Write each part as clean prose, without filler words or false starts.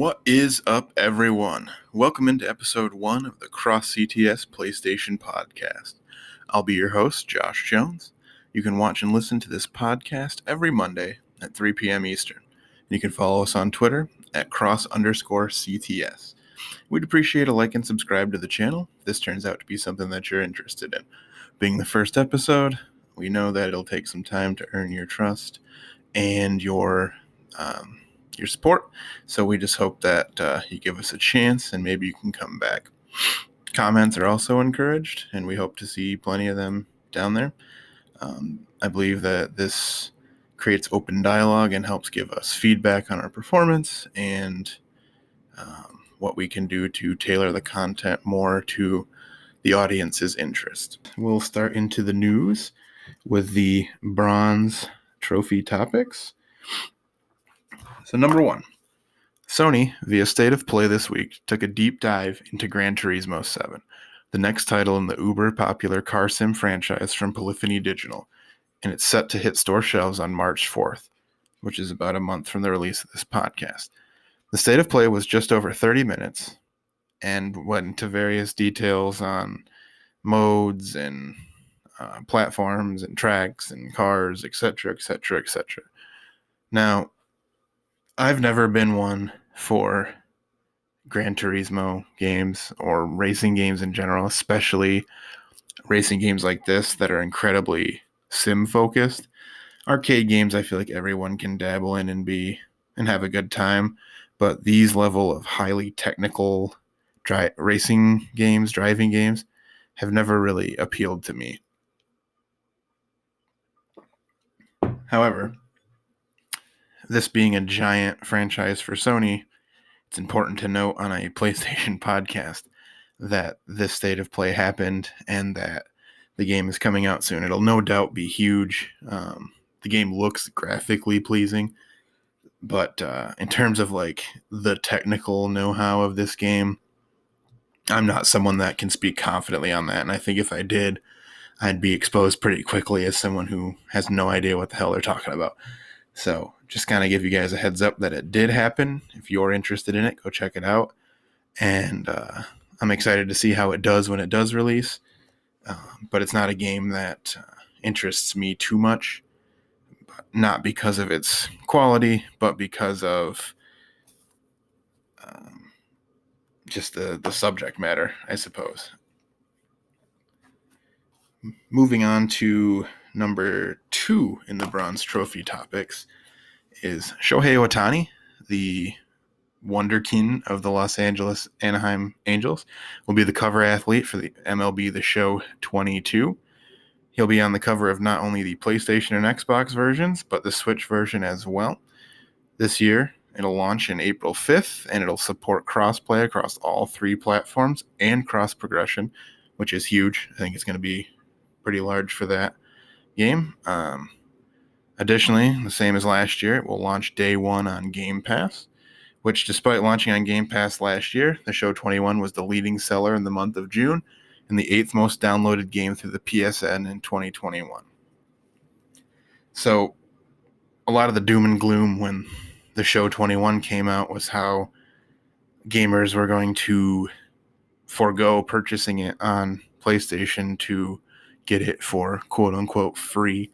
What is up, everyone? Welcome into episode 1 of the Cross CTS PlayStation podcast. I'll be your host, Josh Jones. You can watch and listen to this podcast every Monday at 3 p.m. Eastern. You can follow us on Twitter at cross_CTS. We'd appreciate a like and subscribe to the channel if this turns out to be something that you're interested in. Being the first episode, we know that it'll take some time to earn your trust and your support, so we just hope that you give us a chance and maybe you can come back. Comments are also encouraged, and we hope to see plenty of them down there. I believe that this creates open dialogue and helps give us feedback on our performance and what we can do to tailor the content more to the audience's interest. We'll start into the news with the bronze trophy topics. So number 1, Sony, via State of Play this week, took a deep dive into Gran Turismo 7, the next title in the uber-popular car sim franchise from Polyphony Digital, and it's set to hit store shelves on March 4th, which is about a month from the release of this podcast. The State of Play was just over 30 minutes and went into various details on modes and platforms and tracks and cars, etc., etc., etc. Now, I've never been one for Gran Turismo games or racing games in general, especially racing games like this that are incredibly sim-focused. Arcade games, I feel like everyone can dabble in and have a good time, but these level of highly technical driving games, have never really appealed to me. However, this being a giant franchise for Sony, it's important to note on a PlayStation podcast that this State of Play happened and that the game is coming out soon. It'll no doubt be huge. The game looks graphically pleasing, but in terms of like the technical know-how of this game, I'm not someone that can speak confidently on that. And I think if I did, I'd be exposed pretty quickly as someone who has no idea what the hell they're talking about. So just kind of give you guys a heads up that it did happen. If you're interested in it, go check it out. And I'm excited to see how it does when it does release. But it's not a game that interests me too much. Not because of its quality, but because of just the subject matter, I suppose. Moving on to number 2 in the bronze trophy topics is Shohei Ohtani, the wonderkin of the Los Angeles Anaheim Angels, will be the cover athlete for the MLB The Show 22. He'll be on the cover of not only the PlayStation and Xbox versions, but the Switch version as well. This year, it'll launch in April 5th, and it'll support cross-play across all 3 platforms and cross-progression, which is huge. I think it's going to be pretty large for that game. Additionally, the same as last year, it will launch day 1 on Game Pass, which despite launching on Game Pass last year, the Show 21 was the leading seller in the month of June and the 8th most downloaded game through the PSN in 2021. So a lot of the doom and gloom when the Show 21 came out was how gamers were going to forego purchasing it on PlayStation to get it for quote-unquote free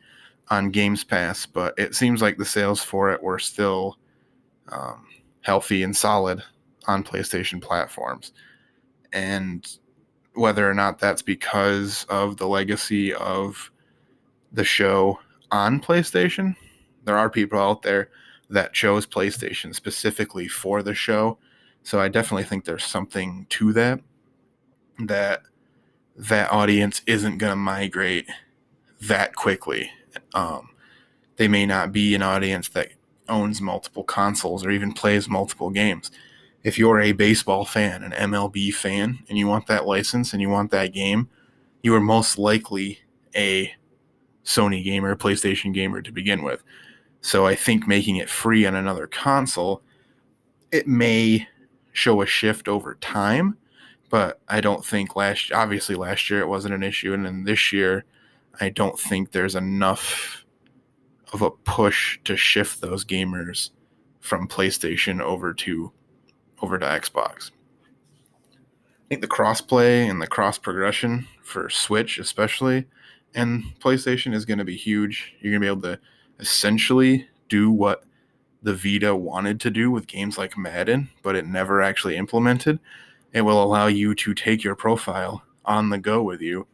on Games Pass, but it seems like the sales for it were still healthy and solid on PlayStation platforms. And whether or not that's because of the legacy of the show on PlayStation, there are people out there that chose PlayStation specifically for the show. So I definitely think there's something to that audience isn't going to migrate that quickly. They may not be an audience that owns multiple consoles or even plays multiple games. If you're a baseball fan, an MLB fan, and you want that license and you want that game, you are most likely a Sony gamer, PlayStation gamer to begin with. So I think making it free on another console, it may show a shift over time, but I don't think last year it wasn't an issue, and then this year I don't think there's enough of a push to shift those gamers from PlayStation over to over to Xbox. I think the crossplay and the cross progression for Switch especially and PlayStation is going to be huge. You're going to be able to essentially do what the Vita wanted to do with games like Madden, but it never actually implemented. It will allow you to take your profile on the go with you,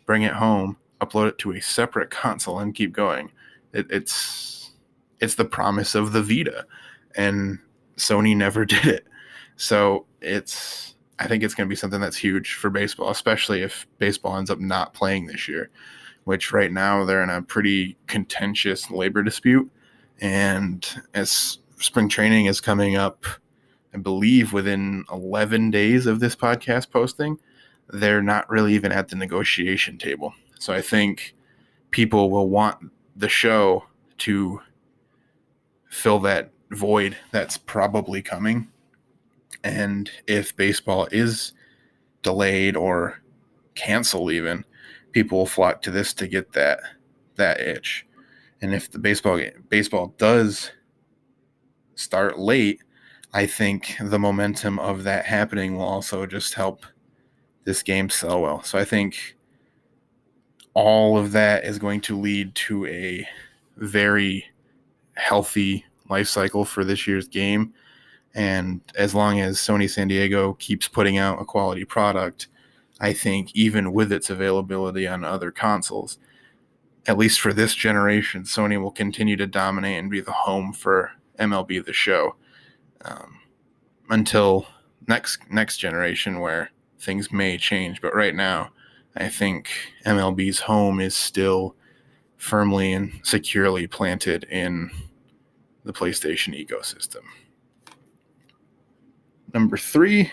bring it home, upload it to a separate console, and keep going. It's the promise of the Vita, and Sony never did it. So I think it's going to be something that's huge for baseball, especially if baseball ends up not playing this year, which right now they're in a pretty contentious labor dispute. And as spring training is coming up, I believe within 11 days of this podcast posting, they're not really even at the negotiation table. So I think people will want the show to fill that void that's probably coming. And if baseball is delayed or canceled even, people will flock to this to get that itch. And if the baseball does start late, I think the momentum of that happening will also just help this game sell well. So I think all of that is going to lead to a very healthy life cycle for this year's game. And as long as Sony San Diego keeps putting out a quality product, I think even with its availability on other consoles, at least for this generation, Sony will continue to dominate and be the home for MLB The Show until next generation where things may change. But right now, I think MLB's home is still firmly and securely planted in the PlayStation ecosystem. Number 3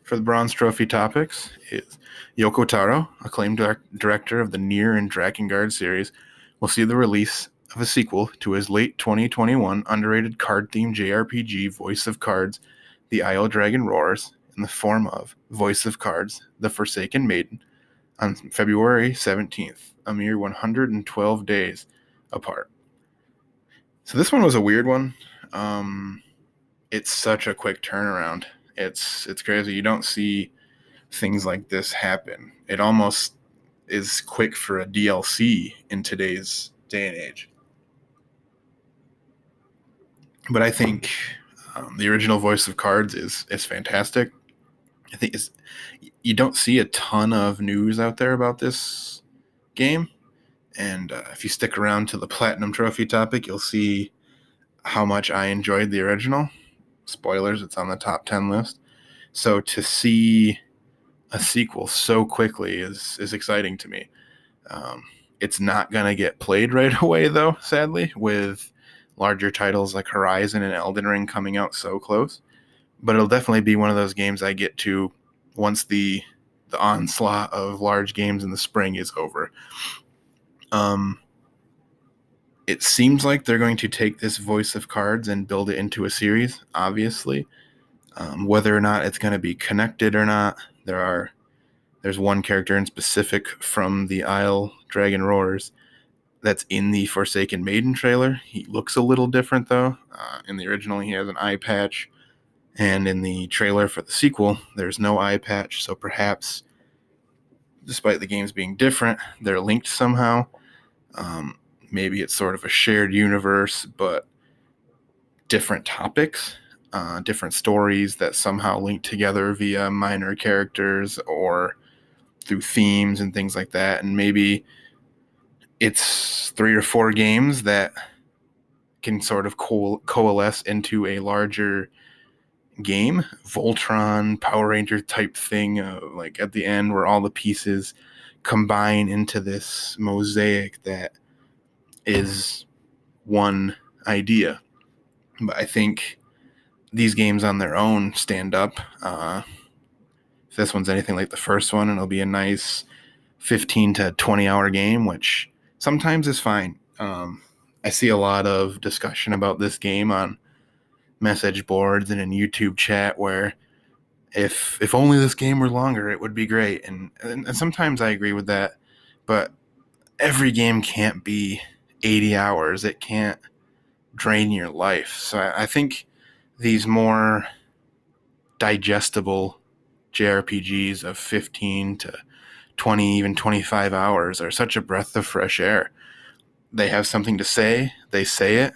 for the Bronze Trophy topics is Yoko Taro, acclaimed director of the Nier and Drakengard series, will see the release of a sequel to his late 2021 underrated card-themed JRPG Voice of Cards, The Isle Dragon Roars, in the form of Voice of Cards, The Forsaken Maiden, on February 17th, a mere 112 days apart. So this one was a weird one. It's such a quick turnaround. It's crazy. You don't see things like this happen. It almost is quick for a DLC in today's day and age. But I think the original Voice of Cards is fantastic. I think you don't see a ton of news out there about this game. And if you stick around to the Platinum Trophy topic, you'll see how much I enjoyed the original. Spoilers, it's on the top 10 list. So to see a sequel so quickly is exciting to me. It's not going to get played right away, though, sadly, with larger titles like Horizon and Elden Ring coming out so close. But it'll definitely be one of those games I get to once the onslaught of large games in the spring is over. It seems like they're going to take this Voice of Cards and build it into a series, obviously. Whether or not it's going to be connected or not, there's one character in specific from the Isle Dragon Roars that's in the Forsaken Maiden trailer. He looks a little different, though. In the original, he has an eye patch. And in the trailer for the sequel, there's no eye patch. So perhaps, despite the games being different, they're linked somehow. Maybe it's sort of a shared universe, but different topics, different stories that somehow link together via minor characters or through themes and things like that. And maybe it's 3 or 4 games that can sort of coalesce into a larger game, Voltron, Power Ranger type thing, like at the end where all the pieces combine into this mosaic that is one idea. But I think these games on their own stand up. If this one's anything like the first one, it'll be a nice 15 to 20 hour game, which sometimes is fine. I see a lot of discussion about this game on message boards and in YouTube chat where if only this game were longer, it would be great. And sometimes I agree with that, but every game can't be 80 hours. It can't drain your life. So I think these more digestible JRPGs of 15 to 20, even 25 hours are such a breath of fresh air. They have something to say, they say it.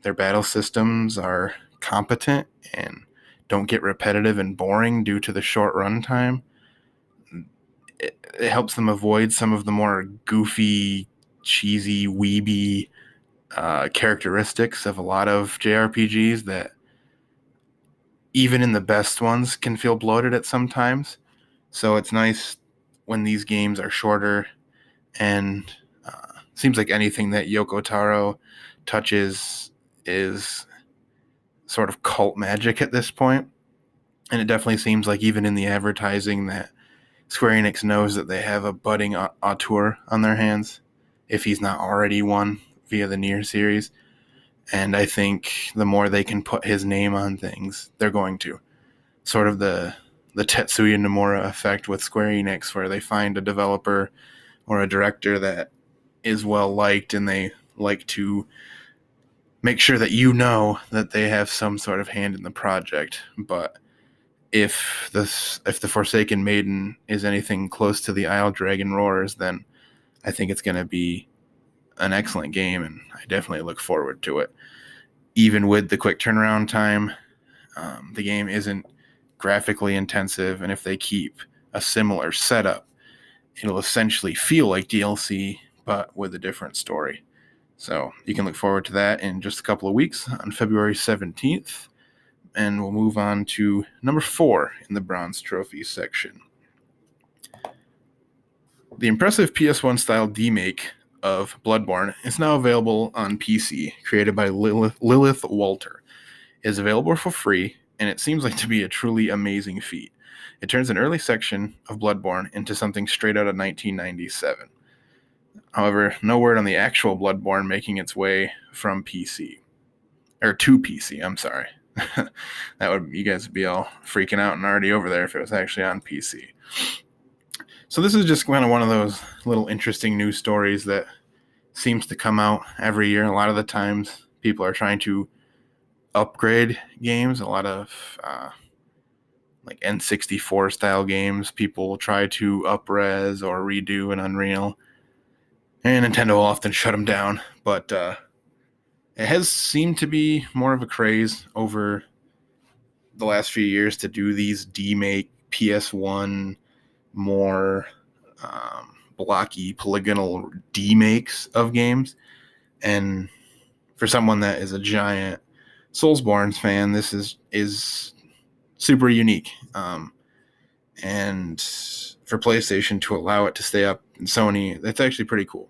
Their battle systems are competent and don't get repetitive and boring due to the short runtime. It helps them avoid some of the more goofy, cheesy, weeby characteristics of a lot of JRPGs that even in the best ones can feel bloated at sometimes. So it's nice when these games are shorter, and seems like anything that Yoko Taro touches is sort of cult magic at this point. And it definitely seems like even in the advertising that Square Enix knows that they have a budding auteur on their hands, if he's not already one via the Nier series. And I think the more they can put his name on things, they're going to. Sort of the Tetsuya Nomura effect with Square Enix, where they find a developer or a director that is well liked and they like to make sure that you know that they have some sort of hand in the project. But if the Forsaken Maiden is anything close to the Isle Dragon Roars, then I think it's going to be an excellent game, and I definitely look forward to it. Even with the quick turnaround time, the game isn't graphically intensive, and if they keep a similar setup, it'll essentially feel like DLC, but with a different story. So you can look forward to that in just a couple of weeks on February 17th. And we'll move on to number 4 in the Bronze Trophy section. The impressive PS1 style demake of Bloodborne is now available on PC, created by Lilith Walter. It is available for free, and it seems like to be a truly amazing feat. It turns an early section of Bloodborne into something straight out of 1997. However, no word on the actual Bloodborne making its way from PC. Or to PC, I'm sorry. You guys would be all freaking out and already over there if it was actually on PC. So this is just kind of one of those little interesting news stories that seems to come out every year. A lot of the times people are trying to upgrade games. A lot of like N64 style games, people will try to up-res or redo an Unreal. And Nintendo will often shut them down. But it has seemed to be more of a craze over the last few years to do these demake PS1 more blocky polygonal demakes of games. And for someone that is a giant Soulsborne fan, this is super unique. And for PlayStation to allow it to stay up in Sony, that's actually pretty cool.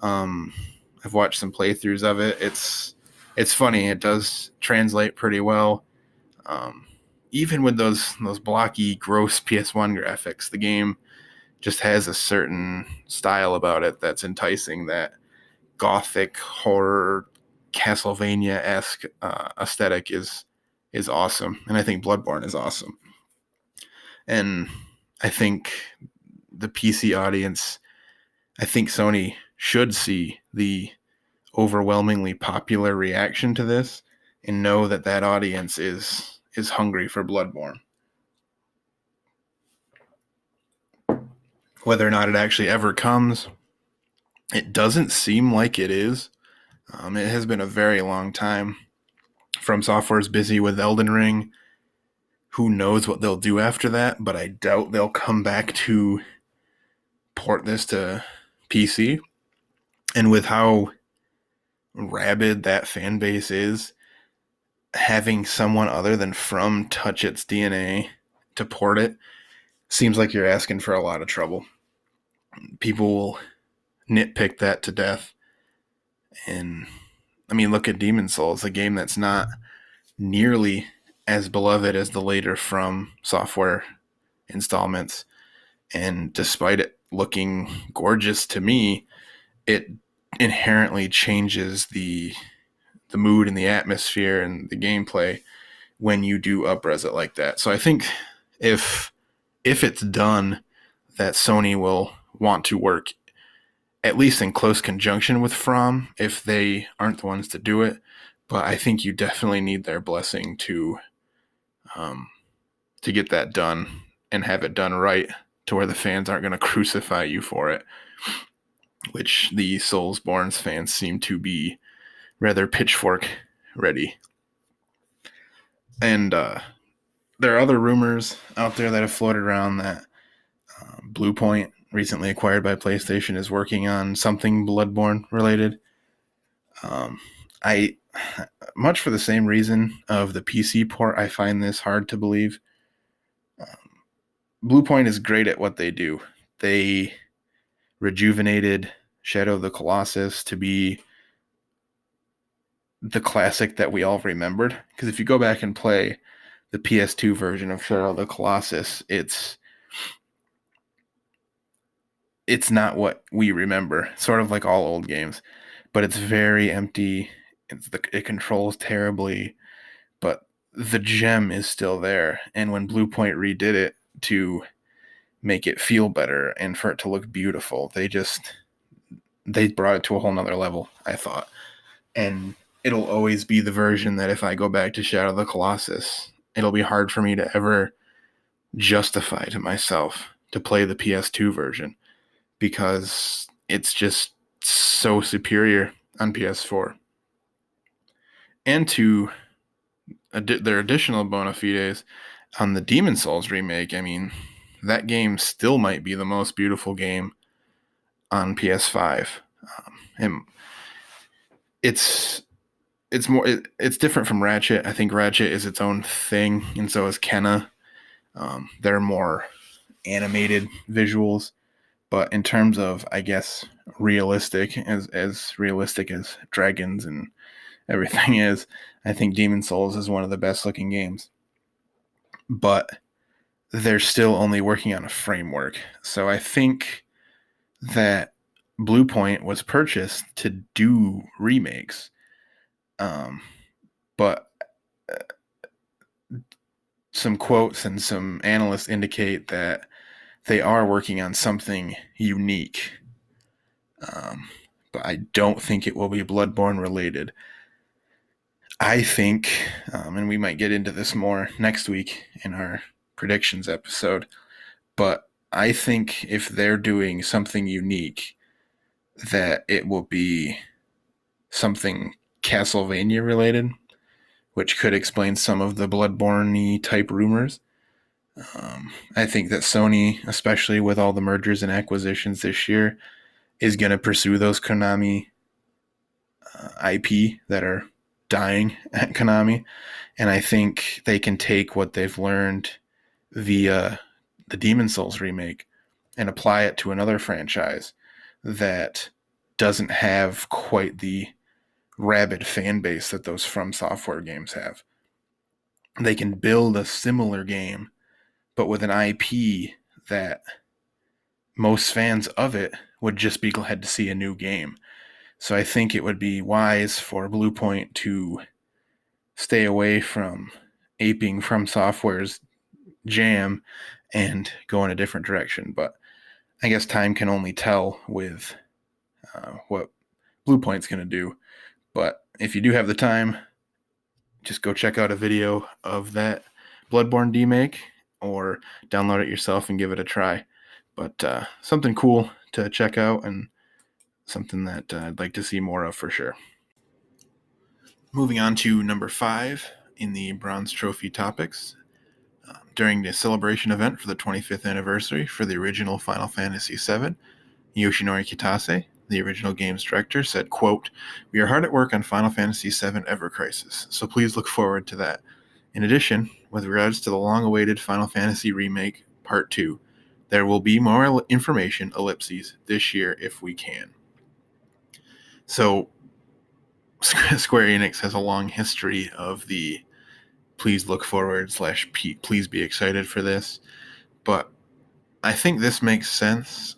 I've watched some playthroughs of it. It's funny. It does translate pretty well. Even with those blocky, gross PS1 graphics, the game just has a certain style about it that's enticing. That gothic horror, Castlevania-esque aesthetic is awesome, and I think Bloodborne is awesome. And I think the PC audience, I think Sony should see the overwhelmingly popular reaction to this and know that that audience is hungry for Bloodborne. Whether or not it actually ever comes, it doesn't seem like it is. It has been a very long time. From Software is busy with Elden Ring. Who knows what they'll do after that, but I doubt they'll come back to port this to PC. And with how rabid that fan base is, having someone other than From touch its DNA to port it seems like you're asking for a lot of trouble. People will nitpick that to death. And I mean, look at Demon's Souls, a game that's not nearly as beloved as the later From Software installments. And despite it looking gorgeous to me, it inherently changes the mood and the atmosphere and the gameplay when you do up-res it like that. So I think if it's done, that Sony will want to work at least in close conjunction with From if they aren't the ones to do it. But I think you definitely need their blessing to to get that done and have it done right to where the fans aren't going to crucify you for it, which the Soulsborne's fans seem to be rather pitchfork ready. And there are other rumors out there that have floated around that Bluepoint, recently acquired by PlayStation, is working on something Bloodborne related. I much for the same reason of the PC port, I find this hard to believe. Bluepoint is great at what they do. They rejuvenated Shadow of the Colossus to be the classic that we all remembered. Because if you go back and play the PS2 version of Shadow of the Colossus, it's not what we remember. Sort of like all old games, but it's very empty. It controls terribly, but the gem is still there. And when Bluepoint redid it to make it feel better and for it to look beautiful, they brought it to a whole nother level, I thought. And it'll always be the version that if I go back to Shadow of the Colossus, it'll be hard for me to ever justify to myself to play the PS2 version, because it's just so superior on PS4. And to their additional bona fides on the Demon Souls remake, I mean, that game still might be the most beautiful game on PS5. And it's different from Ratchet. I think Ratchet is its own thing, and so is Kenna. They're more animated visuals, but in terms of, I guess, realistic, as realistic as dragons and everything is, I think Demon Souls is one of the best looking games. But they're still only working on a framework. So I think that Bluepoint was purchased to do remakes. But some quotes and some analysts indicate that they are working on something unique. But I don't think it will be Bloodborne related. I think, and we might get into this more next week in our predictions episode, but I think if they're doing something unique, that it will be something Castlevania related, which could explain some of the Bloodborne-y type rumors. I think that Sony, especially with all the mergers and acquisitions this year, is going to pursue those Konami IP that are dying at Konami. And I think they can take what they've learned via the Demon Souls remake and apply it to another franchise that doesn't have quite the rabid fan base that those From Software games have. They can build a similar game, but with an IP that most fans of it would just be glad to see a new game. So I think it would be wise for Bluepoint to stay away from aping From Software's jam and go in a different direction. But I guess time can only tell with what Bluepoint's going to do. But if you do have the time, just go check out a video of that Bloodborne Demake or download it yourself and give it a try. But something cool to check out and something that I'd like to see more of for sure. Moving on to number 5 in the Bronze Trophy topics. During the celebration event for the 25th anniversary for the original Final Fantasy VII, Yoshinori Kitase, the original game's director, said, quote, "We are hard at work on Final Fantasy VII Ever Crisis, so please look forward to that. In addition, with regards to the long-awaited Final Fantasy Remake Part 2, there will be more information, ellipses, this year if we can." So, Square Enix has a long history of the please look forward / please be excited for this, but I think this makes sense.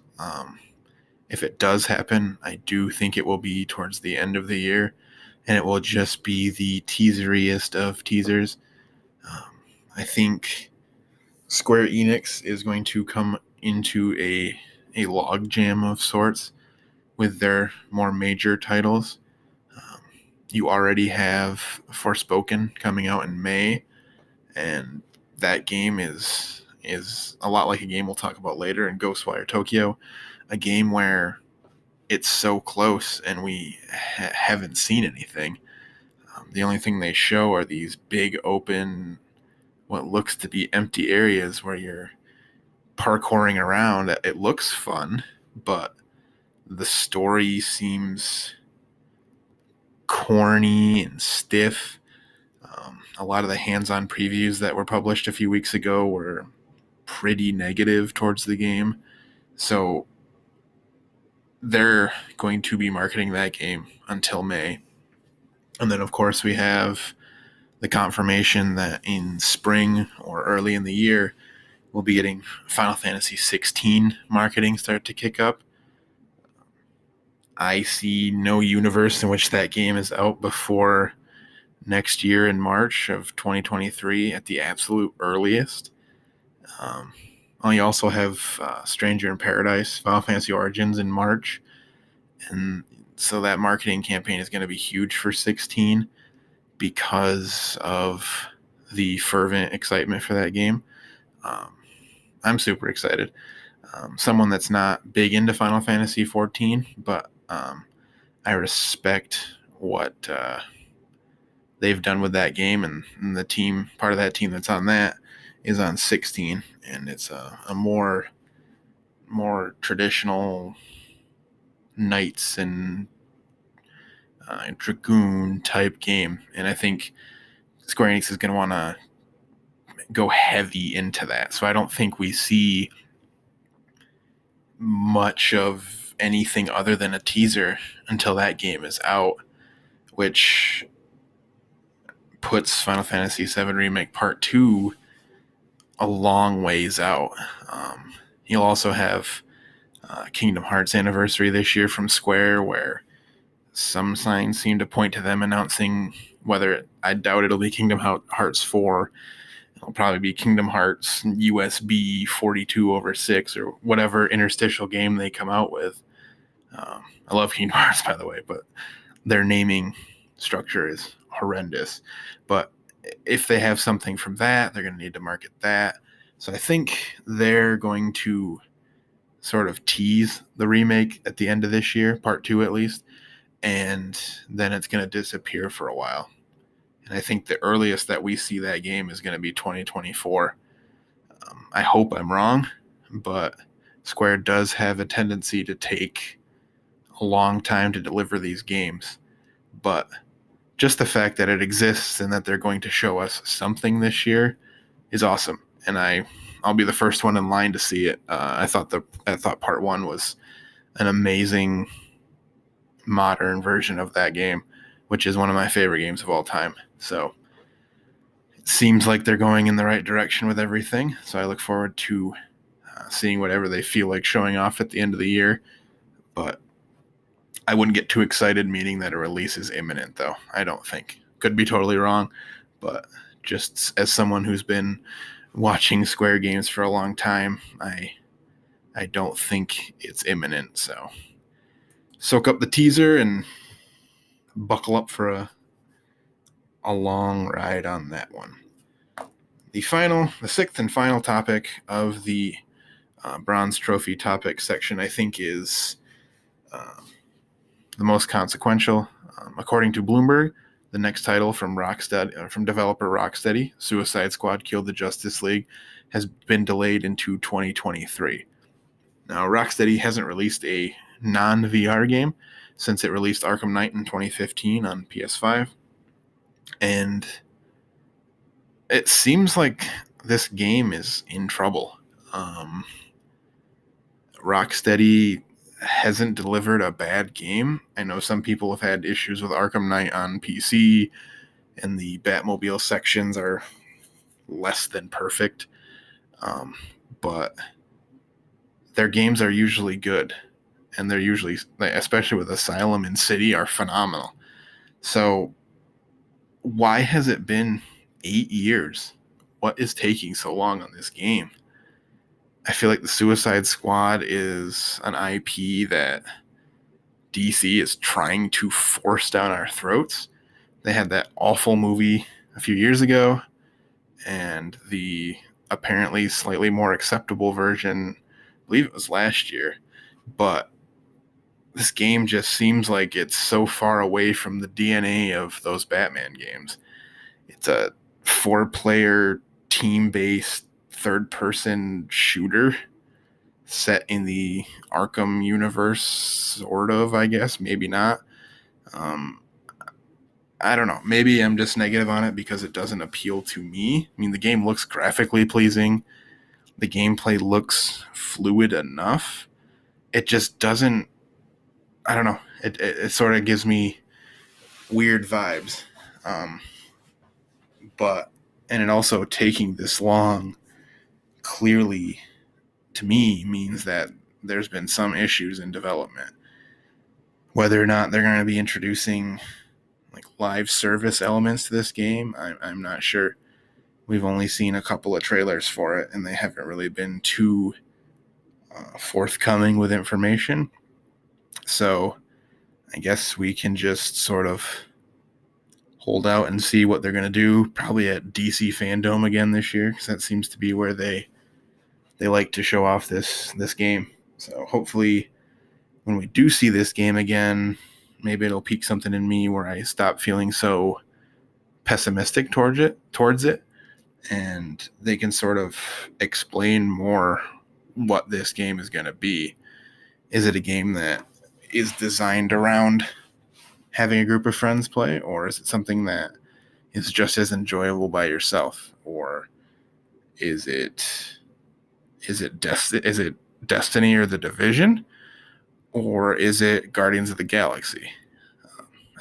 If it does happen, I do think it will be towards the end of the year, and it will just be the teaseriest of teasers. I think Square Enix is going to come into a logjam of sorts with their more major titles. You already have Forspoken coming out in May, and that game is a lot like a game we'll talk about later in Ghostwire Tokyo, a game where it's so close and we haven't seen anything. The only thing they show are these big open, what looks to be empty areas where you're parkouring around. It looks fun, but the story seems corny and stiff. A lot of the hands-on previews that were published a few weeks ago were pretty negative towards the game. So they're going to be marketing that game until May. And then, of course, we have the confirmation that in spring or early in the year, we'll be getting Final Fantasy 16 marketing start to kick up. I see no universe in which that game is out before next year in March of 2023 at the absolute earliest. You also have Stranger in Paradise, Final Fantasy Origins in March. And so that marketing campaign is going to be huge for 16 because of the fervent excitement for that game. I'm super excited. Someone that's not big into Final Fantasy 14, but I respect what they've done with that game, and the team, part of that team that's on that, is on 16, and it's a more traditional knights and dragoon type game, and I think Square Enix is going to want to go heavy into that. So I don't think we see much of anything other than a teaser until that game is out, which puts Final Fantasy VII Remake Part 2 a long ways out. You'll also have Kingdom Hearts Anniversary this year from Square, where some signs seem to point to them announcing whether, I doubt it'll be Kingdom Hearts 4. It'll probably be Kingdom Hearts USB 42/6 or whatever interstitial game they come out with. I love Kingdom Hearts, by the way, but their naming structure is horrendous. But if they have something from that, they're going to need to market that. So I think they're going to sort of tease the remake at the end of this year, part 2 at least, and then it's going to disappear for a while. And I think the earliest that we see that game is going to be 2024. I hope I'm wrong, but Square does have a tendency to take a long time to deliver these games. But just the fact that it exists and that they're going to show us something this year is awesome. And I'll be the first one in line to see it. I thought part 1 was an amazing modern version of that game, which is one of my favorite games of all time. So it seems like they're going in the right direction with everything. So I look forward to seeing whatever they feel like showing off at the end of the year. But I wouldn't get too excited meaning that a release is imminent, though. I don't think. Could be totally wrong, but just as someone who's been watching Square games for a long time, I don't think it's imminent. So soak up the teaser and buckle up for a long ride on that one. The sixth and final topic of the Bronze Trophy topic section, I think, is the most consequential. According to Bloomberg, the next title from developer Rocksteady, Suicide Squad Kill the Justice League, has been delayed into 2023. Now, Rocksteady hasn't released a non-VR game since it released Arkham Knight in 2015 on PS5. And it seems like this game is in trouble. Rocksteady hasn't delivered a bad game. I know some people have had issues with Arkham Knight on PC, and the Batmobile sections are less than perfect. But their games are usually good, and they're usually, especially with Asylum and City, are phenomenal. So why has it been 8 years? What is taking so long on this game? I feel like the Suicide Squad is an IP that DC is trying to force down our throats. They had that awful movie a few years ago, and the apparently slightly more acceptable version, I believe it was last year. But this game just seems like it's so far away from the DNA of those Batman games. It's a 4-player team-based third-person shooter set in the Arkham universe, sort of, I guess, maybe not. I don't know. Maybe I'm just negative on it because it doesn't appeal to me. I mean, the game looks graphically pleasing. The gameplay looks fluid enough. It just doesn't, I don't know. It sort of gives me weird vibes. And it also taking this long clearly to me means that there's been some issues in development. Whether or not they're going to be introducing like live service elements to this game, I'm not sure. We've only seen a couple of trailers for it, and they haven't really been too forthcoming with information. So I guess we can just sort of hold out and see what they're going to do, probably at DC Fandom again this year, because that seems to be where they like to show off this game. So hopefully when we do see this game again, maybe it'll pique something in me where I stop feeling so pessimistic towards it, and they can sort of explain more what this game is going to be. Is it a game that is designed around having a group of friends play, or is it something that is just as enjoyable by yourself, or is it Destiny or The Division, or is it Guardians of the Galaxy?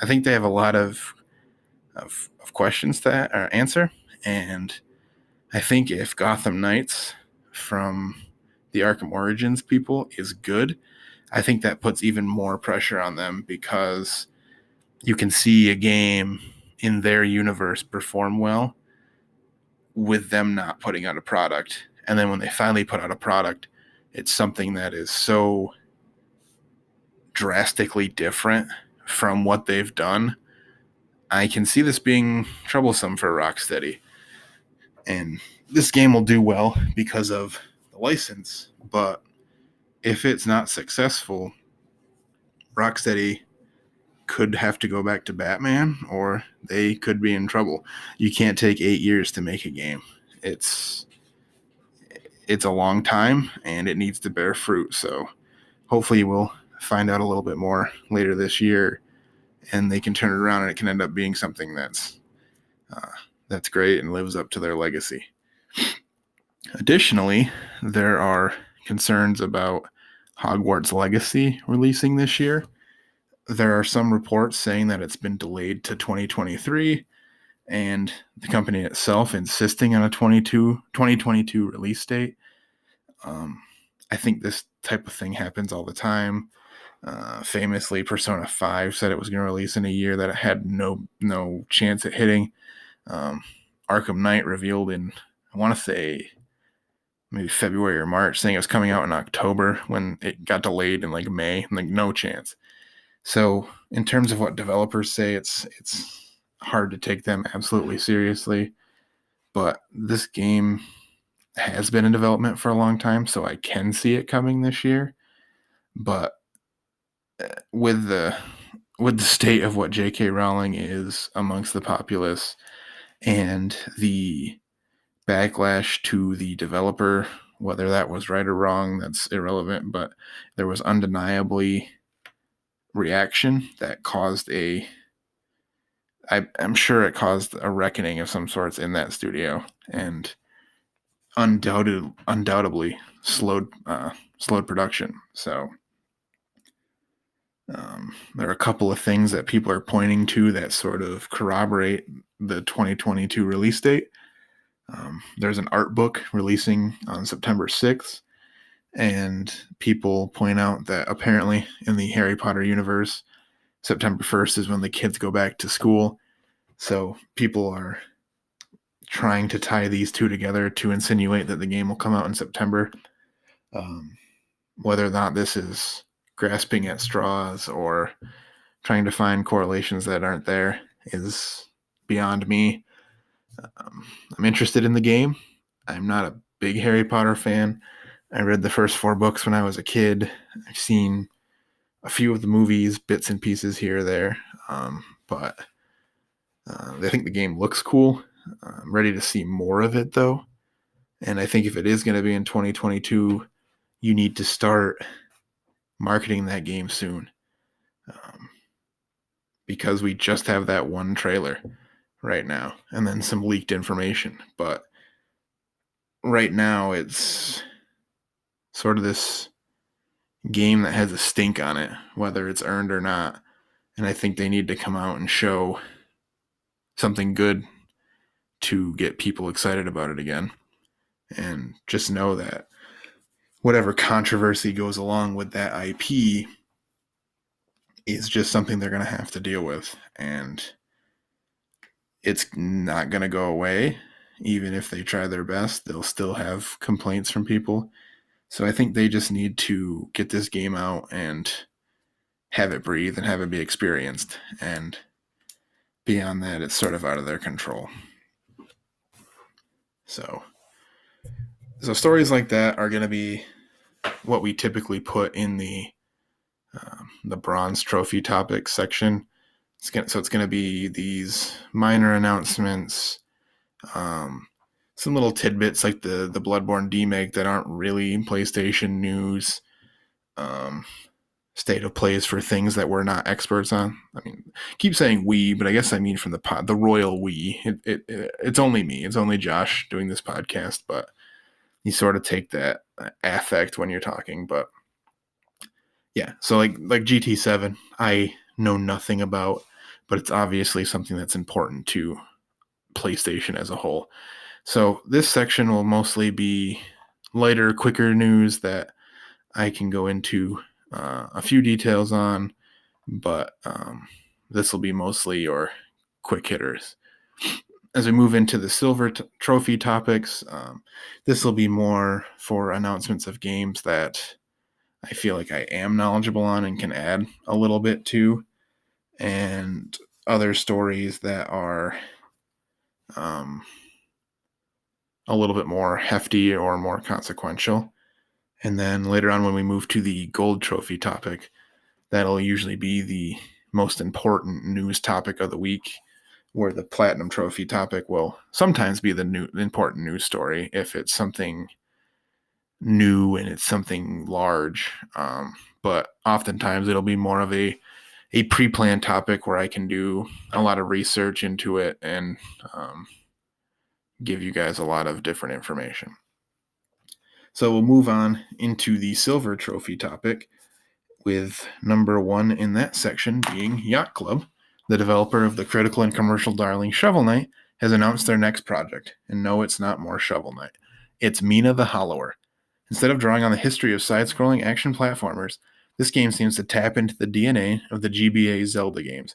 I think they have a lot of questions to answer, and I think if Gotham Knights from the Arkham Origins people is good, I think that puts even more pressure on them, because you can see a game in their universe perform well with them not putting out a product. And then when they finally put out a product, it's something that is so drastically different from what they've done. I can see this being troublesome for Rocksteady. And this game will do well because of the license, but if it's not successful, Rocksteady could have to go back to Batman, or they could be in trouble. You can't take 8 years to make a game. It's a long time, and it needs to bear fruit. So hopefully we'll find out a little bit more later this year, and they can turn it around, and it can end up being something that's great and lives up to their legacy. Additionally, there are concerns about Hogwarts Legacy releasing this year. There are some reports saying that it's been delayed to 2023, and the company itself insisting on a 2022 release date. I think this type of thing happens all the time. Famously, Persona 5 said it was going to release in a year that it had no chance at hitting. Arkham Knight revealed in, I want to say, maybe February or March, saying it was coming out in October, when it got delayed in like May. Like, no chance. So in terms of what developers say, it's hard to take them absolutely seriously. But this game has been in development for a long time, so I can see it coming this year. But with the state of what J.K. Rowling is amongst the populace, and the backlash to the developer, whether that was right or wrong, that's irrelevant, but there was undeniably reaction that caused I'm sure it caused a reckoning of some sorts in that studio, and undoubtedly slowed production. So there are a couple of things that people are pointing to that sort of corroborate the 2022 release date. There's an art book releasing on September 6th, and people point out that apparently in the Harry Potter universe, September 1st is when the kids go back to school. So people are trying to tie these two together to insinuate that the game will come out in September. Whether or not this is grasping at straws or trying to find correlations that aren't there is beyond me. I'm interested in the game. I'm not a big Harry Potter fan. I read the first 4 books when I was a kid. I've seen a few of the movies, bits and pieces here or there. But I think the game looks cool. I'm ready to see more of it, though. And I think if it is going to be in 2022, you need to start marketing that game soon. Because we just have that one trailer right now and then some leaked information. But right now, it's sort of this game that has a stink on it, whether it's earned or not. And I think they need to come out and show something good to get people excited about it again. And just know that whatever controversy goes along with that IP is just something they're going to have to deal with. And it's not going to go away. Even if they try their best, they'll still have complaints from people. So I think they just need to get this game out and have it breathe and have it be experienced. And beyond that, it's sort of out of their control. So stories like that are going to be what we typically put in the bronze trophy topics section. It's going to be these minor announcements, some little tidbits like the Bloodborne Demake that aren't really PlayStation news, state of plays for things that we're not experts on. I mean, I keep saying we, but I guess I mean from the royal we. It's only me. It's only Josh doing this podcast, but you sort of take that affect when you're talking. But yeah, so like GT7, I know nothing about, but it's obviously something that's important to PlayStation as a whole. So this section will mostly be lighter, quicker news that I can go into a few details on, but this will be mostly your quick hitters. As we move into the silver trophy topics, this will be more for announcements of games that I feel like I am knowledgeable on and can add a little bit to, and other stories that are a little bit more hefty or more consequential. And then later on, when we move to the gold trophy topic, that'll usually be the most important news topic of the week, where the platinum trophy topic will sometimes be the important news story if it's something new and it's something large. But oftentimes it'll be more of a pre-planned topic where I can do a lot of research into it and give you guys a lot of different information. So we'll move on into the silver trophy topic, with number 1 in that section being Yacht Club. The developer of the critical and commercial darling Shovel Knight has announced their next project. And no, it's not more Shovel Knight. It's Mina the Hollower. Instead of drawing on the history of side-scrolling action platformers, this game seems to tap into the DNA of the GBA Zelda games.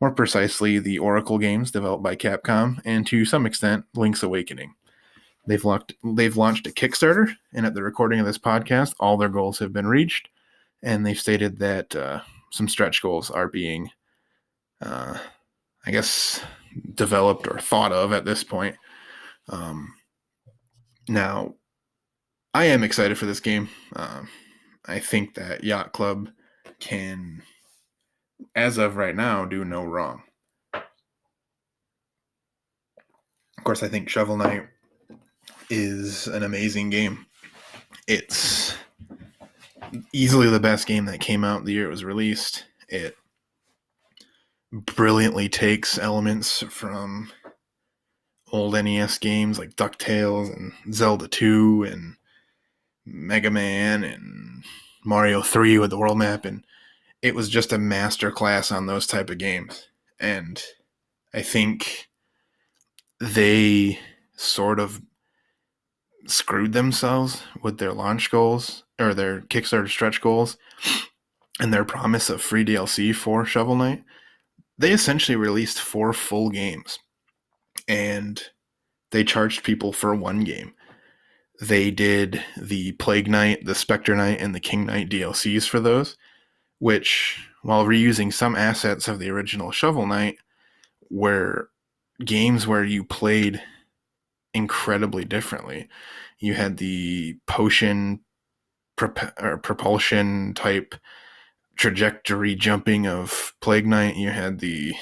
More precisely, the Oracle games developed by Capcom, and to some extent, Link's Awakening. They've launched a Kickstarter, and at the recording of this podcast, all their goals have been reached, and they've stated that some stretch goals are being, I guess, developed or thought of at this point. Now, I am excited for this game. I think that Yacht Club can, as of right now, do no wrong. Of course, I think Shovel Knight is an amazing game. It's easily the best game that came out the year it was released. It brilliantly takes elements from old NES games like DuckTales and Zelda 2 and Mega Man and Mario 3 with the world map, and it was just a masterclass on those type of games. And I think they sort of screwed themselves with their launch goals or their Kickstarter stretch goals and their promise of free DLC for Shovel Knight. They essentially released 4 full games and they charged people for 1 game. They did the Plague Knight, the Spectre Knight, and the King Knight DLCs for those, which, while reusing some assets of the original Shovel Knight, were games where you played incredibly differently. You had the potion propulsion type trajectory jumping of Plague Knight. You had the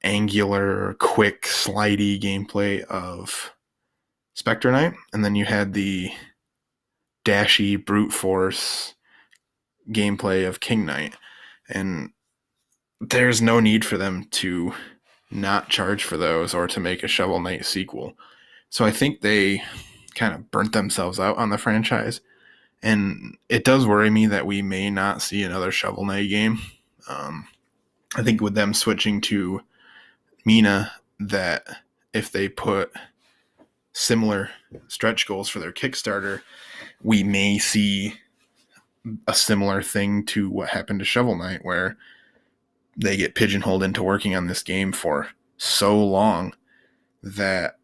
angular, quick, slidey gameplay of Spectre Knight, and then you had the dashy, brute force gameplay of King Knight. And there's no need for them to not charge for those or to make a Shovel Knight sequel. So I think they kind of burnt themselves out on the franchise. And it does worry me that we may not see another Shovel Knight game. I think with them switching to Mina, that if they put similar stretch goals for their Kickstarter, we may see a similar thing to what happened to Shovel Knight, where they get pigeonholed into working on this game for so long that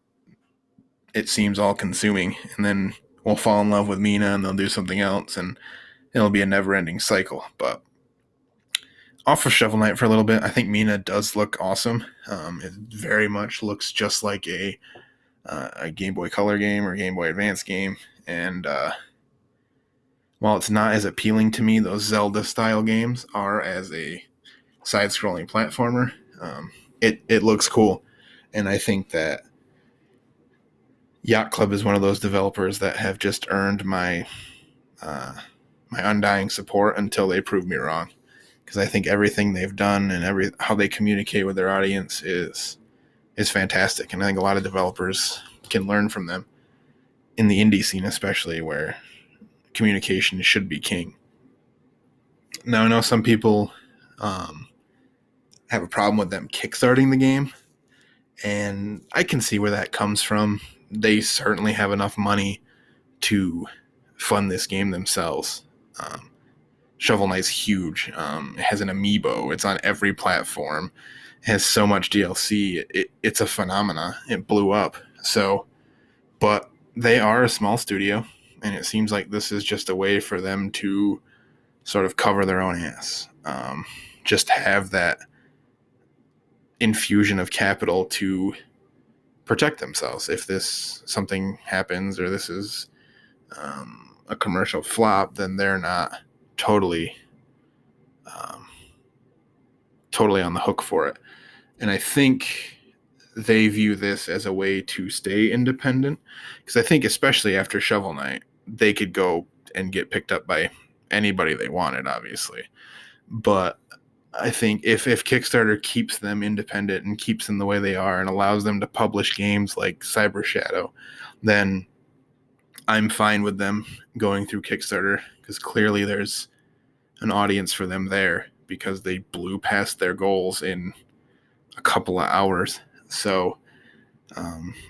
it seems all consuming, and then we'll fall in love with Mina and they'll do something else, and it'll be a never-ending cycle. But off of Shovel Knight for a little bit, I think Mina does look awesome. It very much looks just like a Game Boy Color game or Game Boy Advance game, and while it's not as appealing to me, those Zelda-style games are as a side-scrolling platformer. It looks cool, and I think that Yacht Club is one of those developers that have just earned my undying support until they prove me wrong. Because I think everything they've done and how they communicate with their audience is fantastic, and I think a lot of developers can learn from them in the indie scene, especially where communication should be king. Now I know some people have a problem with them kickstarting the game, and I can see where that comes from. They certainly have enough money to fund this game themselves. Shovel Knight's huge. It has an amiibo. It's on every platform. It has so much DLC. It's a phenomena. It blew up. So, but they are a small studio, and it seems like this is just a way for them to sort of cover their own ass. Just have that infusion of capital to protect themselves if this something happens or this is a commercial flop, then they're not totally on the hook for it. And I think they view this as a way to stay independent, because I think especially after Shovel Knight, they could go and get picked up by anybody they wanted, obviously. But I think if Kickstarter keeps them independent and keeps them the way they are and allows them to publish games like Cyber Shadow, then I'm fine with them going through Kickstarter, because clearly there's an audience for them there, because they blew past their goals in a couple of hours. So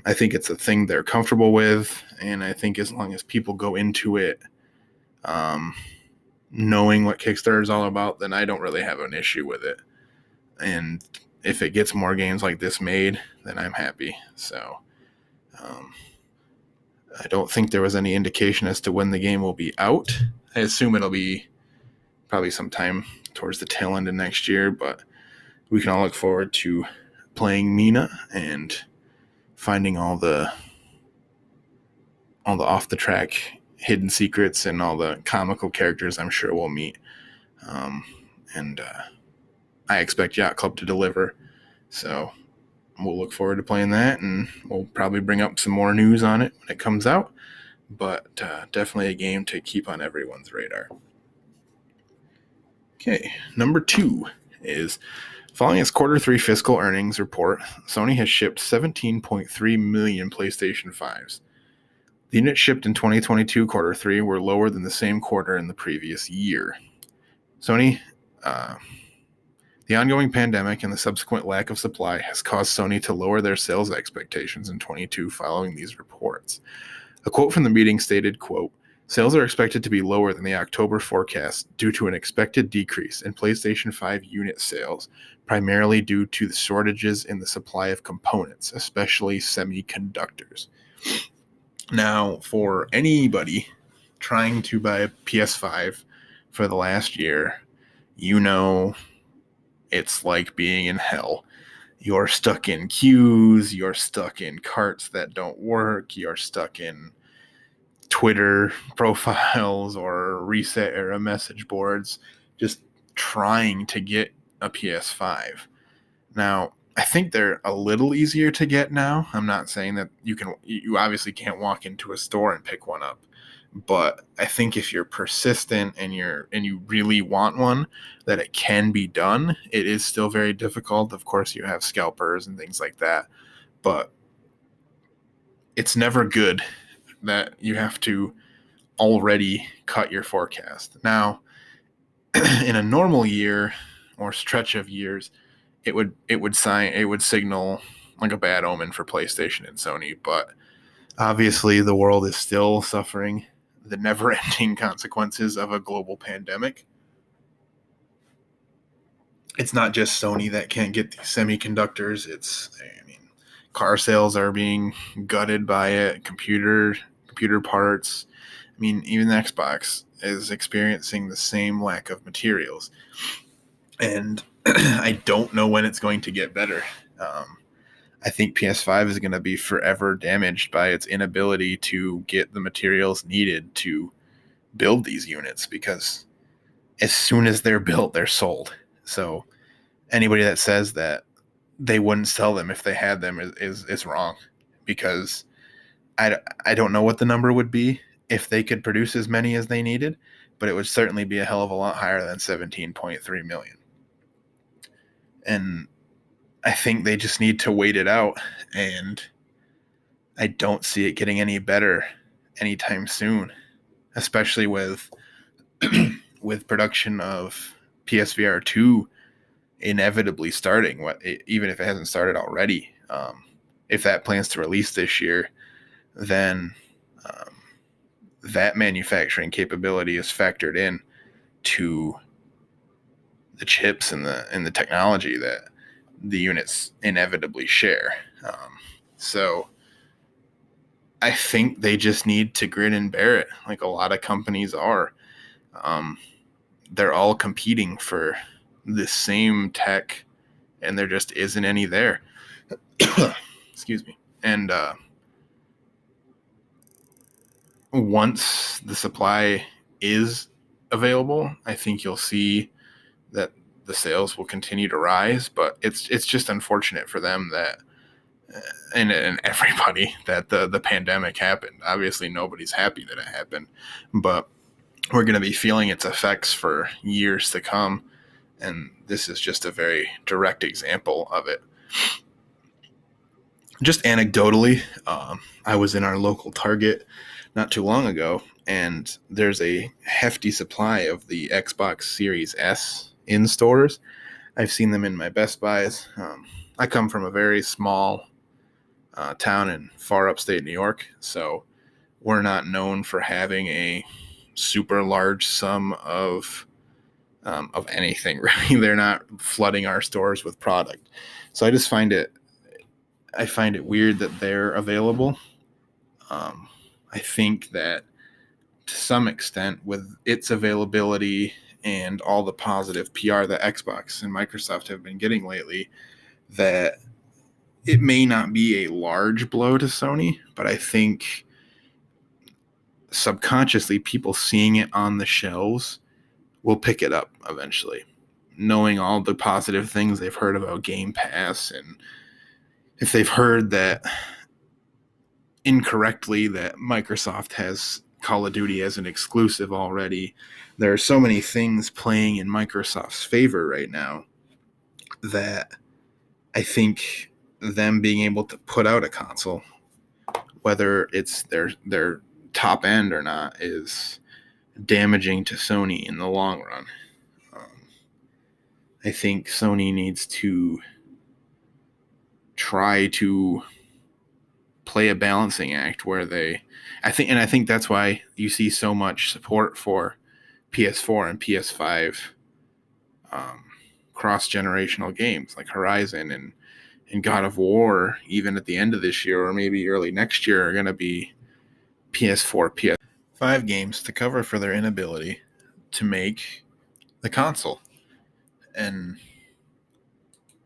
I think it's a thing they're comfortable with, and I think as long as people go into it knowing what Kickstarter is all about, then I don't really have an issue with it. And if it gets more games like this made, then I'm happy. So I don't think there was any indication as to when the game will be out. I assume it'll be probably sometime towards the tail end of next year, but we can all look forward to playing Mina and finding all the off the track hidden secrets and all the comical characters I'm sure we'll meet. And I expect Yacht Club to deliver. So we'll look forward to playing that, and we'll probably bring up some more news on it when it comes out. But definitely a game to keep on everyone's radar. Okay, number 2 is, following its Q3 fiscal earnings report, Sony has shipped 17.3 million PlayStation 5s. The units shipped in 2022 Q3 were lower than the same quarter in the previous year. Sony, the ongoing pandemic and the subsequent lack of supply has caused Sony to lower their sales expectations in 22 following these reports. A quote from the meeting stated, quote, "Sales are expected to be lower than the October forecast due to an expected decrease in PlayStation 5 unit sales, primarily due to the shortages in the supply of components, especially semiconductors." Now, for anybody trying to buy a PS5 for the last year, you know it's like being in hell. you're stuck in queues, you're stuck in carts that don't work, you're stuck in Twitter profiles or reset era message boards, just trying to get a PS5. Now, I think they're a little easier to get now. I'm not saying that you obviously can't walk into a store and pick one up. But I think if you're persistent and you really want one, that it can be done. It is still very difficult. Of course, you have scalpers and things like that, but it's never good that you have to already cut your forecast. Now, in a normal year or stretch of years, it would signal like a bad omen for PlayStation and Sony, but obviously the world is still suffering the never-ending consequences of a global pandemic. It's not just Sony that can't get these semiconductors. Car sales are being gutted by it, computer parts. Even the Xbox is experiencing the same lack of materials. And I don't know when it's going to get better. I think PS5 is going to be forever damaged by its inability to get the materials needed to build these units, because as soon as they're built, they're sold. So anybody that says that they wouldn't sell them if they had them is wrong, because I don't know what the number would be if they could produce as many as they needed, but it would certainly be a hell of a lot higher than 17.3 million. And I think they just need to wait it out, and I don't see it getting any better anytime soon, especially with with production of PSVR 2 inevitably starting, even if it hasn't started already. If that plans to release this year, then that manufacturing capability is factored in to the chips and the technology that the units inevitably share. So I think they just need to grin and bear it, like a lot of companies are. They're all competing for the same tech, and there just isn't any there. Excuse me. And once the supply is available, I think you'll see that the sales will continue to rise. But it's just unfortunate for them that and everybody that the pandemic happened. Obviously, nobody's happy that it happened, but we're going to be feeling its effects for years to come. And this is just a very direct example of it. Just anecdotally, I was in our local Target not too long ago, and there's a hefty supply of the Xbox Series S in stores. I've seen them in my Best Buys. I come from a very small town in far upstate New York, so we're not known for having a super large sum of anything, really. They're not flooding our stores with product. So I find it weird that they're available. I think that to some extent, with its availability and all the positive PR that Xbox and Microsoft have been getting lately, that it may not be a large blow to Sony, but I think subconsciously people seeing it on the shelves will pick it up eventually, knowing all the positive things they've heard about Game Pass, and if they've heard that incorrectly that Microsoft has Call of Duty as an exclusive already. There are so many things playing in Microsoft's favor right now that I think them being able to put out a console, whether it's their top end or not, is damaging to Sony in the long run. I think Sony needs to try to play a balancing act where I think that's why you see so much support for PS4 and PS5 cross-generational games like Horizon and God of War, even at the end of this year or maybe early next year, are going to be PS4, PS5 games to cover for their inability to make the console. And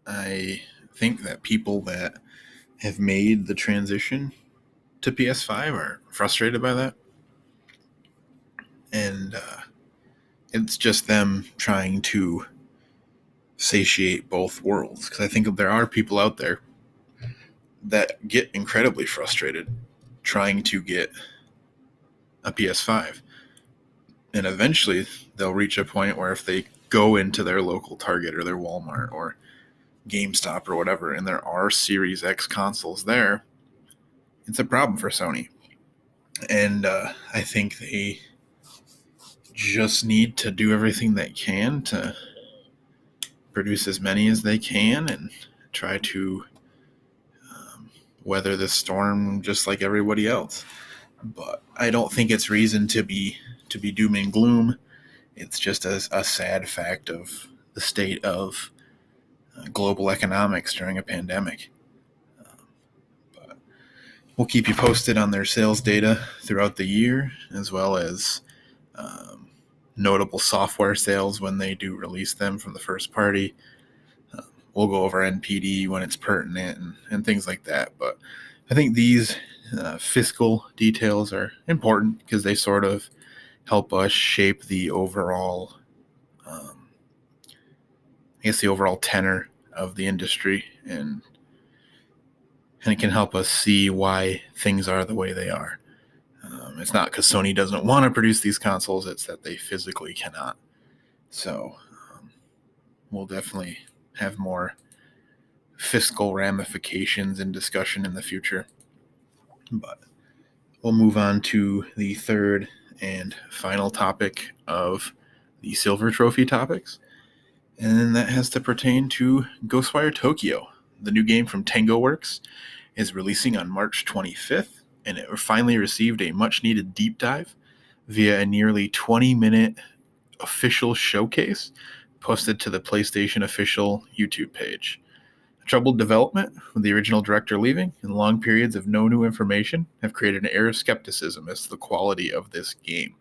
I think that people that have made the transition to PS5 are frustrated by that. And it's just them trying to satiate both worlds. Because I think there are people out there that get incredibly frustrated trying to get a PS5. And eventually they'll reach a point where if they go into their local Target or their Walmart or GameStop or whatever, and there are Series X consoles there, it's a problem for Sony. And I think they just need to do everything they can to produce as many as they can and try to weather this storm just like everybody else. But I don't think it's reason to be doom and gloom. It's just a sad fact of the state of global economics during a pandemic. But we'll keep you posted on their sales data throughout the year, as well as notable software sales when they do release them from the first party. We'll go over NPD when it's pertinent and things like that. But I think these fiscal details are important because they sort of help us shape the overall, the overall tenor of the industry, and it can help us see why things are the way they are. It's not because Sony doesn't want to produce these consoles, it's that they physically cannot. So we'll definitely have more fiscal ramifications and discussion in the future. But we'll move on to the third and final topic of the Silver Trophy topics. And that has to pertain to Ghostwire Tokyo. The new game from Tango Works is releasing on March 25th, and it finally received a much-needed deep dive via a nearly 20-minute official showcase posted to the PlayStation official YouTube page. Troubled development, with the original director leaving, and long periods of no new information have created an air of skepticism as to the quality of this game.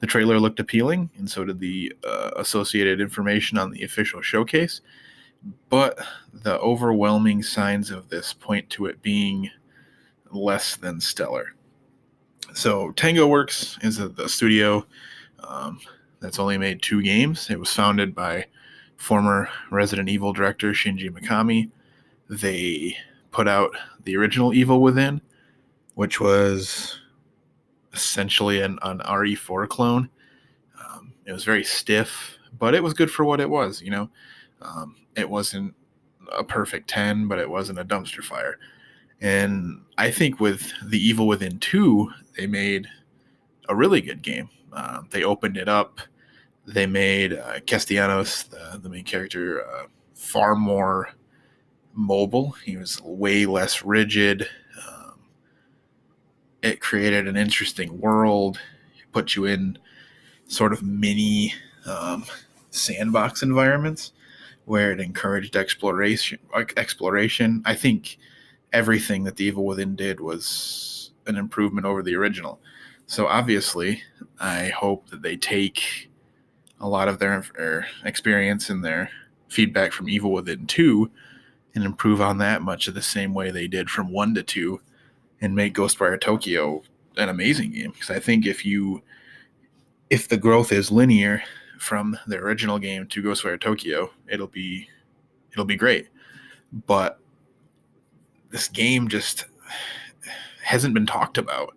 The trailer looked appealing, and so did the associated information on the official showcase, but the overwhelming signs of this point to it being less than stellar. So Tango Works is the studio that's only made 2 games. It was founded by former Resident Evil director Shinji Mikami. They put out the original Evil Within, which was essentially an RE4 clone. It was very stiff, but it was good for what it was, It wasn't a perfect 10, but it wasn't a dumpster fire. And I think with the Evil Within 2, they made a really good game. They opened it up. They made Castellanos, the main character, far more mobile. He was way less rigid. It created an interesting world. It put you in sort of mini sandbox environments where it encouraged exploration. I think everything that the Evil Within did was an improvement over the original. So obviously, I hope that they take a lot of their experience and their feedback from Evil Within 2 and improve on that much of the same way they did from 1 to 2 and make Ghostwire Tokyo an amazing game. Because I think if the growth is linear from the original game to Ghostwire Tokyo, it'll be great. But this game just hasn't been talked about.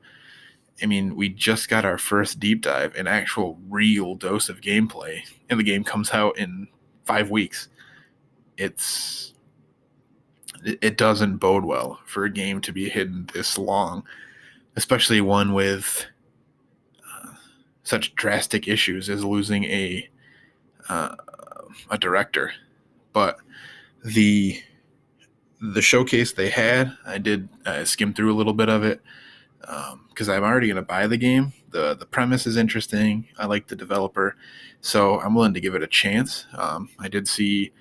I mean, we just got our first deep dive, an actual real dose of gameplay, and the game comes out in 5 weeks. It doesn't bode well for a game to be hidden this long, especially one with such drastic issues as losing a director. But the showcase they had, I did skim through a little bit of it because I'm already going to buy the game. The premise is interesting. I like the developer, so I'm willing to give it a chance. I did see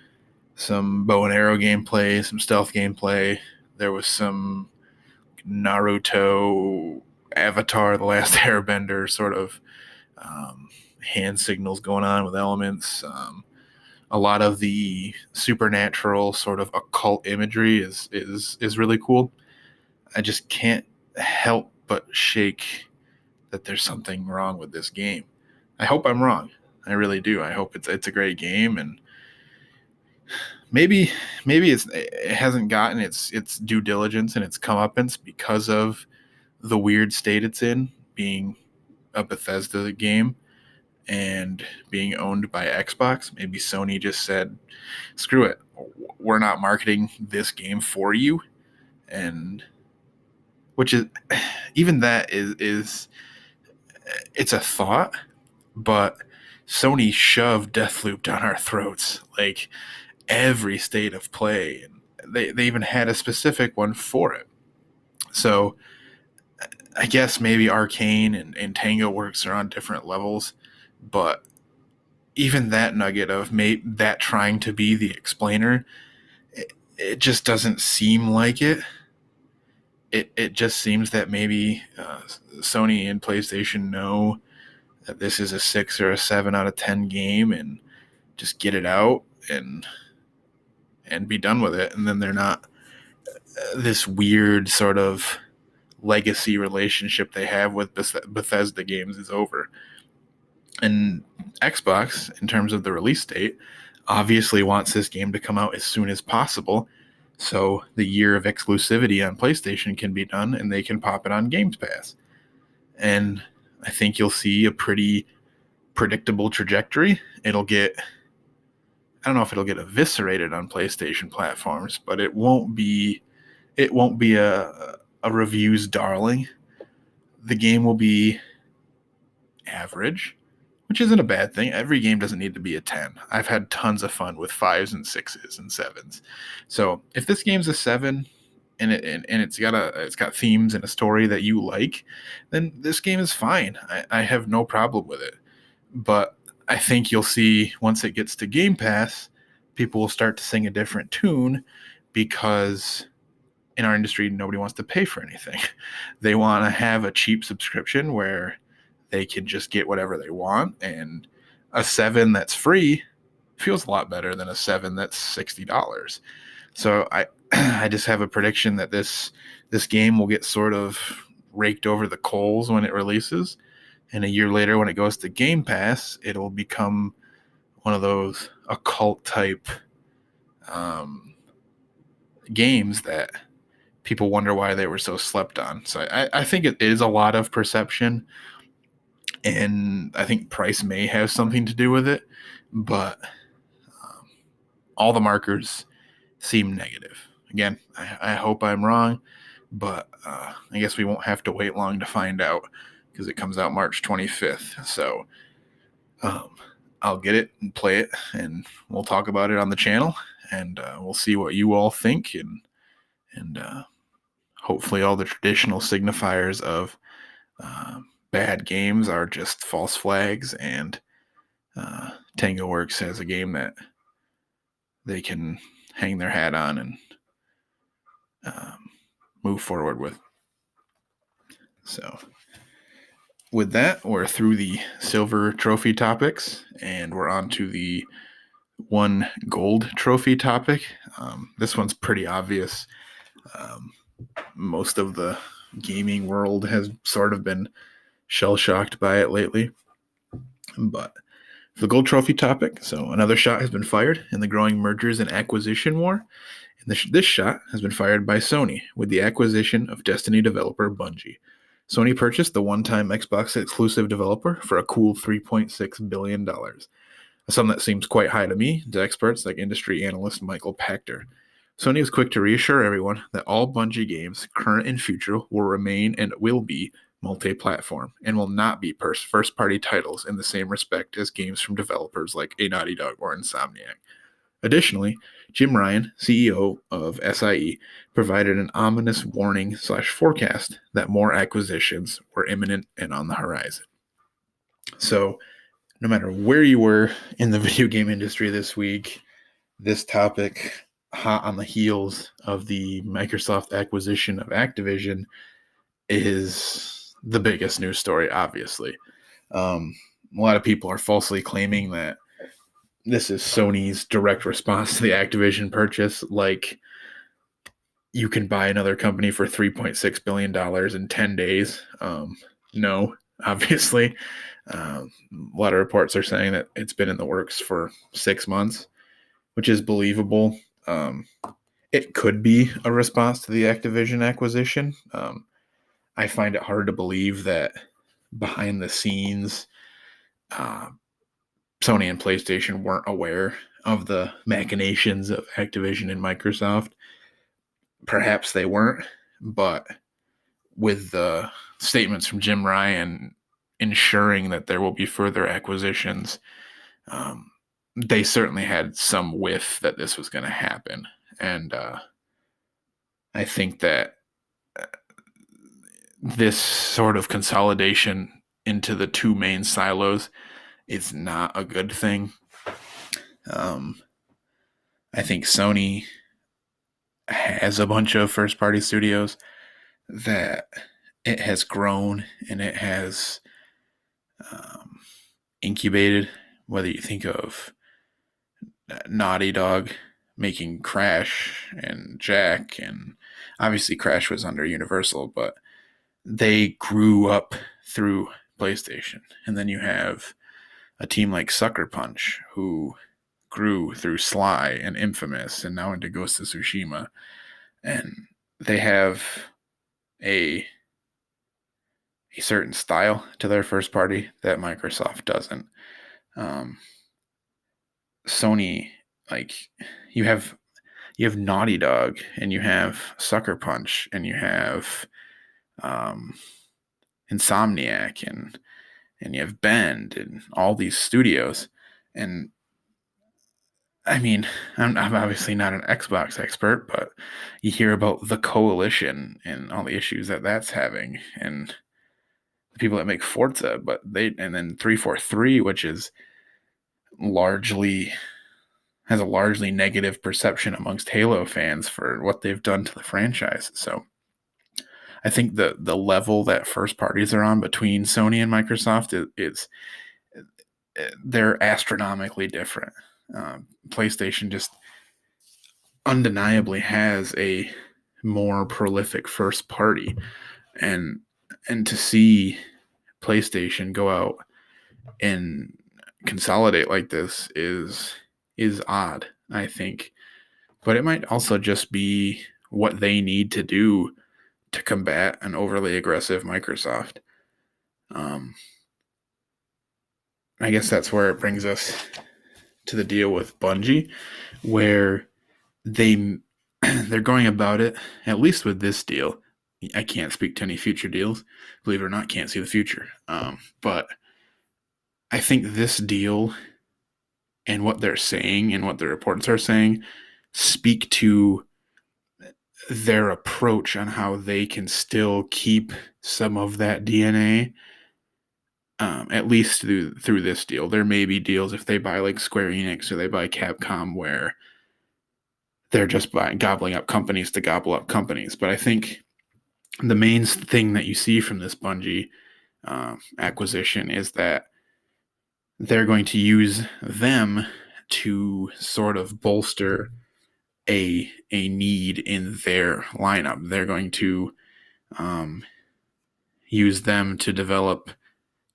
some bow and arrow gameplay, some stealth gameplay. There was some Naruto, Avatar, The Last Airbender sort of hand signals going on with elements. a lot of the supernatural sort of occult imagery is really cool. I just can't help but shake that there's something wrong with this game. I hope I'm wrong. I really do. I hope it's a great game, and maybe it hasn't gotten its due diligence and its comeuppance because of the weird state it's in, being a Bethesda game and being owned by Xbox. Maybe Sony just said, "Screw it, we're not marketing this game for you," and which is even that is it's a thought, but Sony shoved Deathloop down our throats like every state of play, and they even had a specific one for it. So I guess maybe Arcane and Tango Works are on different levels, but even that nugget of that trying to be the explainer, it just doesn't seem like it. It just seems that maybe Sony and PlayStation know that this is a 6 or a 7 out of 10 game and just get it out and be done with it. And then they're not this weird sort of legacy relationship they have with Bethesda games is over. And Xbox, in terms of the release date, obviously wants this game to come out as soon as possible, so the year of exclusivity on PlayStation can be done and they can pop it on Games Pass. And I think you'll see a pretty predictable trajectory. I don't know if it'll get eviscerated on PlayStation platforms, but it won't be a reviews darling. The game will be average, which isn't a bad thing. Every game doesn't need to be a 10. I've had tons of fun with 5s and 6s and 7s. So if this game's a 7 and it's got themes and a story that you like, then this game is fine. I have no problem with it. But I think you'll see once it gets to Game Pass, people will start to sing a different tune, because in our industry, nobody wants to pay for anything. They want to have a cheap subscription where they can just get whatever they want, and a 7 that's free feels a lot better than a 7 that's $60. So I just have a prediction that this game will get sort of raked over the coals when it releases, and a year later when it goes to Game Pass, it'll become one of those occult type games that people wonder why they were so slept on. So I think it is a lot of perception, and I think price may have something to do with it, but all the markers seem negative. Again, I hope I'm wrong, but I guess we won't have to wait long to find out, because it comes out March 25th. So I'll get it and play it, and we'll talk about it on the channel, and we'll see what you all think, and hopefully all the traditional signifiers of bad games are just false flags, and Tango Works has a game that they can hang their hat on and move forward with. So with that, we're through the silver trophy topics, and we're on to the one gold trophy topic. This one's pretty obvious. Most of the gaming world has sort of been shell-shocked by it lately. But for the gold trophy topic, so another shot has been fired in the growing mergers and acquisition war. And this shot has been fired by Sony with the acquisition of Destiny developer Bungie. Sony purchased the one-time Xbox exclusive developer for a cool $3.6 billion. A sum that seems quite high to me, to experts like industry analyst Michael Pachter. Sony is quick to reassure everyone that all Bungie games, current and future, will remain and will be multi-platform and will not be first-party titles in the same respect as games from developers like a Naughty Dog or Insomniac. Additionally, Jim Ryan, CEO of SIE, provided an ominous warning/forecast that more acquisitions were imminent and on the horizon. So, no matter where you were in the video game industry this week, this topic, hot on the heels of the Microsoft acquisition of Activision, is the biggest news story, obviously. A lot of people are falsely claiming that this is Sony's direct response to the Activision purchase. Like, you can buy another company for $3.6 billion in 10 days. No, obviously. A lot of reports are saying that it's been in the works for 6 months, which is believable. It could be a response to the Activision acquisition. I find it hard to believe that behind the scenes, Sony and PlayStation weren't aware of the machinations of Activision and Microsoft. Perhaps they weren't, but with the statements from Jim Ryan ensuring that there will be further acquisitions, they certainly had some whiff that this was going to happen. And I think that this sort of consolidation into the two main silos is not a good thing. I think Sony has a bunch of first-party studios that it has grown and it has incubated, whether you think of Naughty Dog making Crash and Jack, and obviously Crash was under Universal, but they grew up through PlayStation. And then you have a team like Sucker Punch, who grew through Sly and Infamous and now into Ghost of Tsushima. And they have a certain style to their first party that Microsoft doesn't. Sony, like, you have Naughty Dog and you have Sucker Punch and you have Insomniac and you have Bend and all these studios. And I mean, I'm obviously not an Xbox expert, but you hear about the Coalition and all the issues that that's having, and the people that make Forza, and then 343, which is has a largely negative perception amongst Halo fans for what they've done to the franchise. So I think the level that first parties are on between Sony and Microsoft is they're astronomically different. PlayStation just undeniably has a more prolific first party, and to see PlayStation go out and consolidate like this is odd, I think. But it might also just be what they need to do to combat an overly aggressive Microsoft. I guess that's where it brings us to the deal with Bungie, where they're going about it, at least with this deal. I can't speak to any future deals. Believe it or not, can't see the future. But I think this deal and what they're saying and what the reports are saying speak to their approach on how they can still keep some of that DNA, at least through this deal. There may be deals if they buy like Square Enix or they buy Capcom where they're just gobbling up companies to gobble up companies. But I think the main thing that you see from this Bungie acquisition is that they're going to use them to sort of bolster a need in their lineup. They're going to use them to develop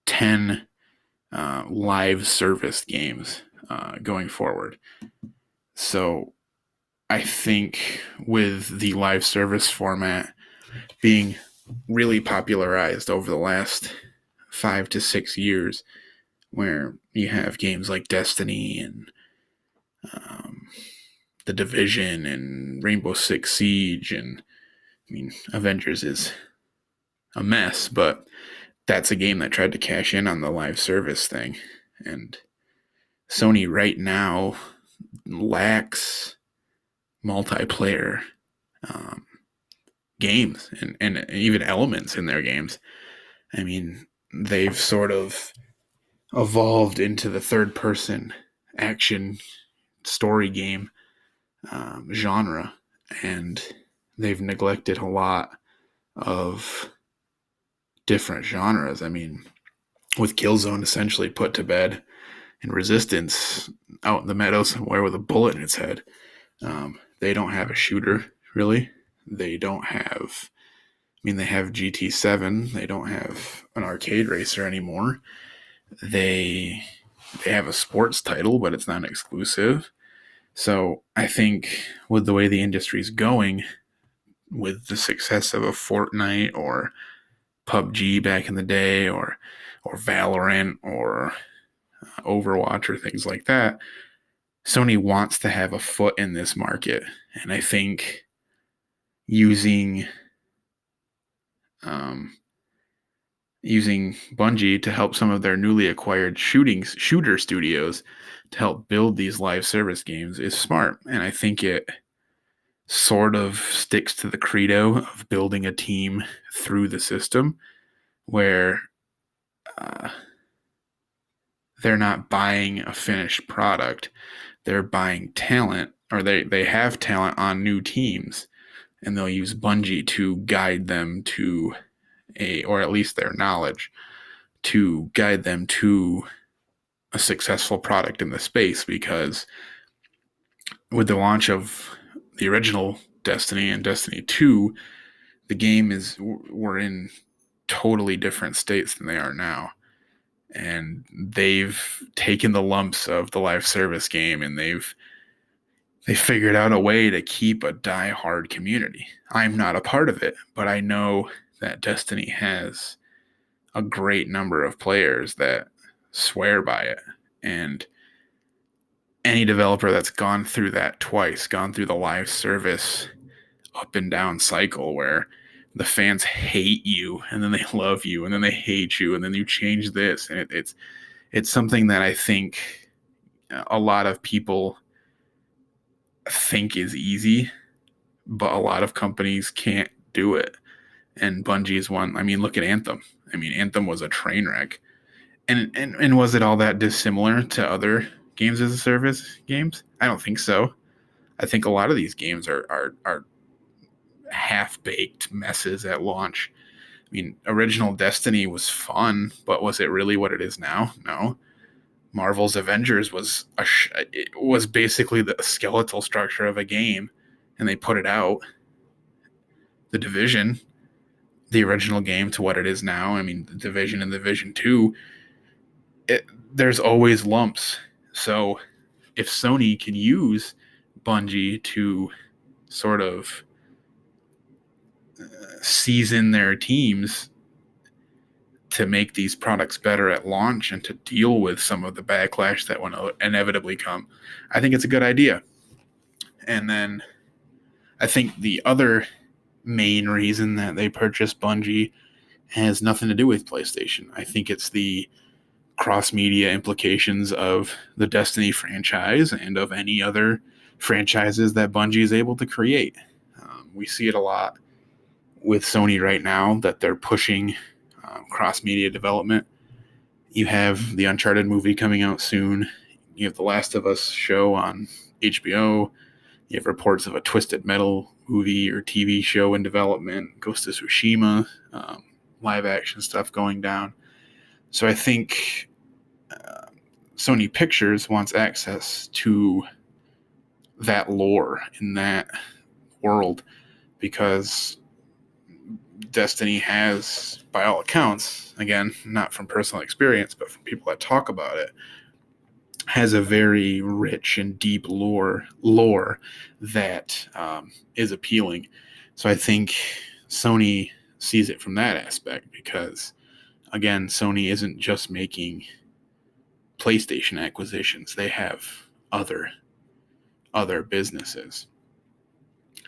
10 live service games going forward. So I think with the live service format being really popularized over the last 5 to 6 years, where you have games like Destiny and The Division and Rainbow Six Siege, and I mean, Avengers is a mess, but that's a game that tried to cash in on the live service thing. And Sony right now lacks multiplayer games and even elements in their games. I mean, they've sort of evolved into the third-person action story game genre, and they've neglected a lot of different genres. I mean, with Killzone essentially put to bed and Resistance out in the meadow somewhere with a bullet in its head. They don't have a shooter, really. They don't have... they have GT7. They don't have an arcade racer anymore. They have a sports title, but it's not exclusive. So I think with the way the industry's going, with the success of a Fortnite or PUBG back in the day, or Valorant or Overwatch or things like that, Sony wants to have a foot in this market. And I think using Bungie to help some of their newly acquired shooter studios to help build these live service games is smart. And I think it sort of sticks to the credo of building a team through the system, where they're not buying a finished product. They're buying talent, or they have talent on new teams, and they'll use Bungie to guide them to or at least their knowledge, to guide them to a successful product in the space. Because with the launch of the original Destiny and Destiny 2, the we're in totally different states than they are now. And they've taken the lumps of the live service game, and they figured out a way to keep a die-hard community. I'm not a part of it, but I know that Destiny has a great number of players that swear by it. And any developer that's gone through that twice, gone through the live service up and down cycle where the fans hate you and then they love you and then they hate you and then you change this, and it's something that I think a lot of people think is easy, but a lot of companies can't do it. And Bungie is one. Look at Anthem. Anthem was a train wreck. And was it all that dissimilar to other games as a service games? I don't think so. I think a lot of these games are half-baked messes at launch. Original Destiny was fun, but was it really what it is now? No. Marvel's Avengers was basically the skeletal structure of a game, and they put it out. The Division, the original game, to what it is now. The Division and Division 2, there's always lumps. So if Sony can use Bungie to sort of season their teams to make these products better at launch and to deal with some of the backlash that will inevitably come, I think it's a good idea. And then I think the other main reason that they purchased Bungie has nothing to do with PlayStation. I think it's the cross-media implications of the Destiny franchise and of any other franchises that Bungie is able to create. We see it a lot with Sony right now, that they're pushing cross-media development. You have the Uncharted movie coming out soon. You have the Last of Us show on HBO. You have reports of a Twisted Metal movie or TV show in development. Ghost of Tsushima, live action stuff going down. So I think Sony Pictures wants access to that lore in that world, because Destiny has, by all accounts, again, not from personal experience, but from people that talk about it, has a very rich and deep lore that is appealing. So I think Sony sees it from that aspect, because, again, Sony isn't just making PlayStation acquisitions. They have other businesses,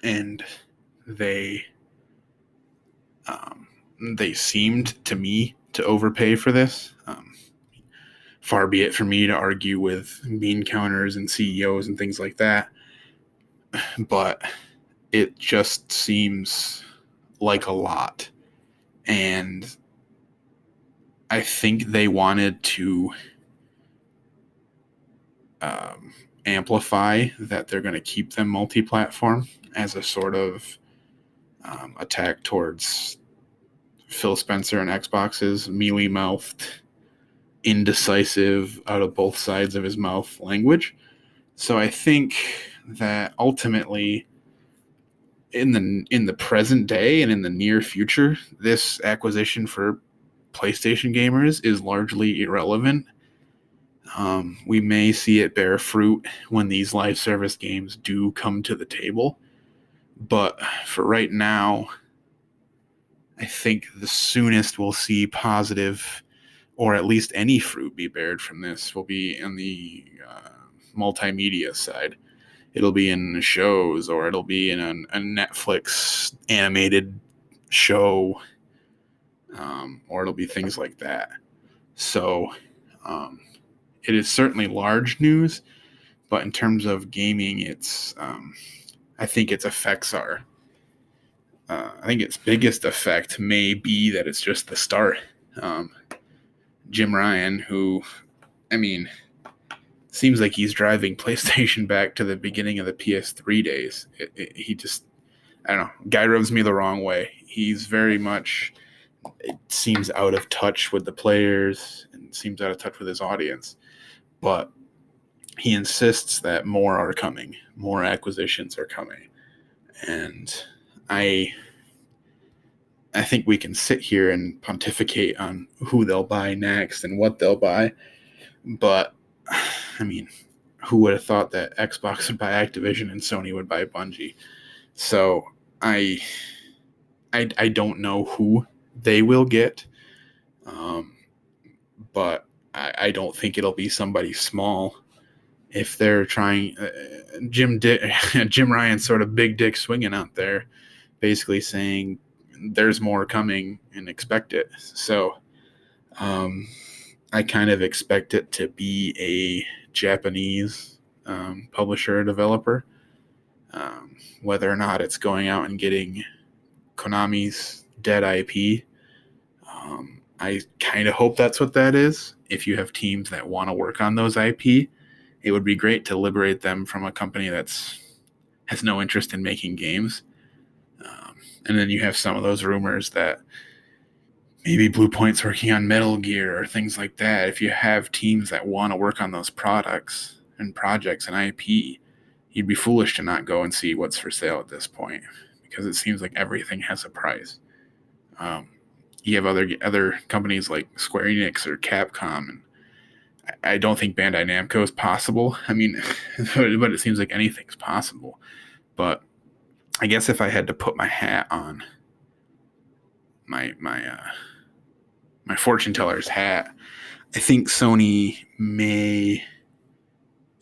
and they seemed to me to overpay for this. Far be it for me to argue with bean counters and CEOs and things like that, but it just seems like a lot. And I think they wanted to amplify that they're going to keep them multi-platform as a sort of attack towards Phil Spencer and Xbox's mealy-mouthed indecisive, out of both sides of his mouth language. So I think that ultimately, in the present day and in the near future, this acquisition for PlayStation gamers is largely irrelevant. We may see it bear fruit when these live service games do come to the table, but for right now, I think the soonest we'll see positive, or at least any fruit be bared from this, will be in the multimedia side. It'll be in shows, or it'll be in a Netflix animated show, or it'll be things like that. So it is certainly large news, but in terms of gaming, I think its effects are. I think its biggest effect may be that it's just the start. Jim Ryan, who, I mean, seems like he's driving PlayStation back to the beginning of the PS3 days. He just, I don't know, guy rubs me the wrong way. He's very much, it seems out of touch with the players and seems out of touch with his audience. But he insists that more are coming, more acquisitions are coming. And I think we can sit here and pontificate on who they'll buy next and what they'll buy. But, I mean, who would have thought that Xbox would buy Activision and Sony would buy Bungie? So I don't know who they will get, but I don't think it'll be somebody small. If they're trying, Jim Ryan's sort of big dick swinging out there, basically saying there's more coming and expect it. So I kind of expect it to be a Japanese publisher or developer. Whether or not it's going out and getting Konami's dead IP, I kind of hope that's what that is. If you have teams that want to work on those IP, it would be great to liberate them from a company that's has no interest in making games. And then you have some of those rumors that maybe Blue Point's working on Metal Gear or things like that. If you have teams that want to work on those products and projects and IP, you'd be foolish to not go and see what's for sale at this point, because it seems like everything has a price. You have other companies like Square Enix or Capcom, and I don't think Bandai Namco is possible. I mean, but it seems like anything's possible. But I guess if I had to put my hat on, my fortune teller's hat, I think Sony may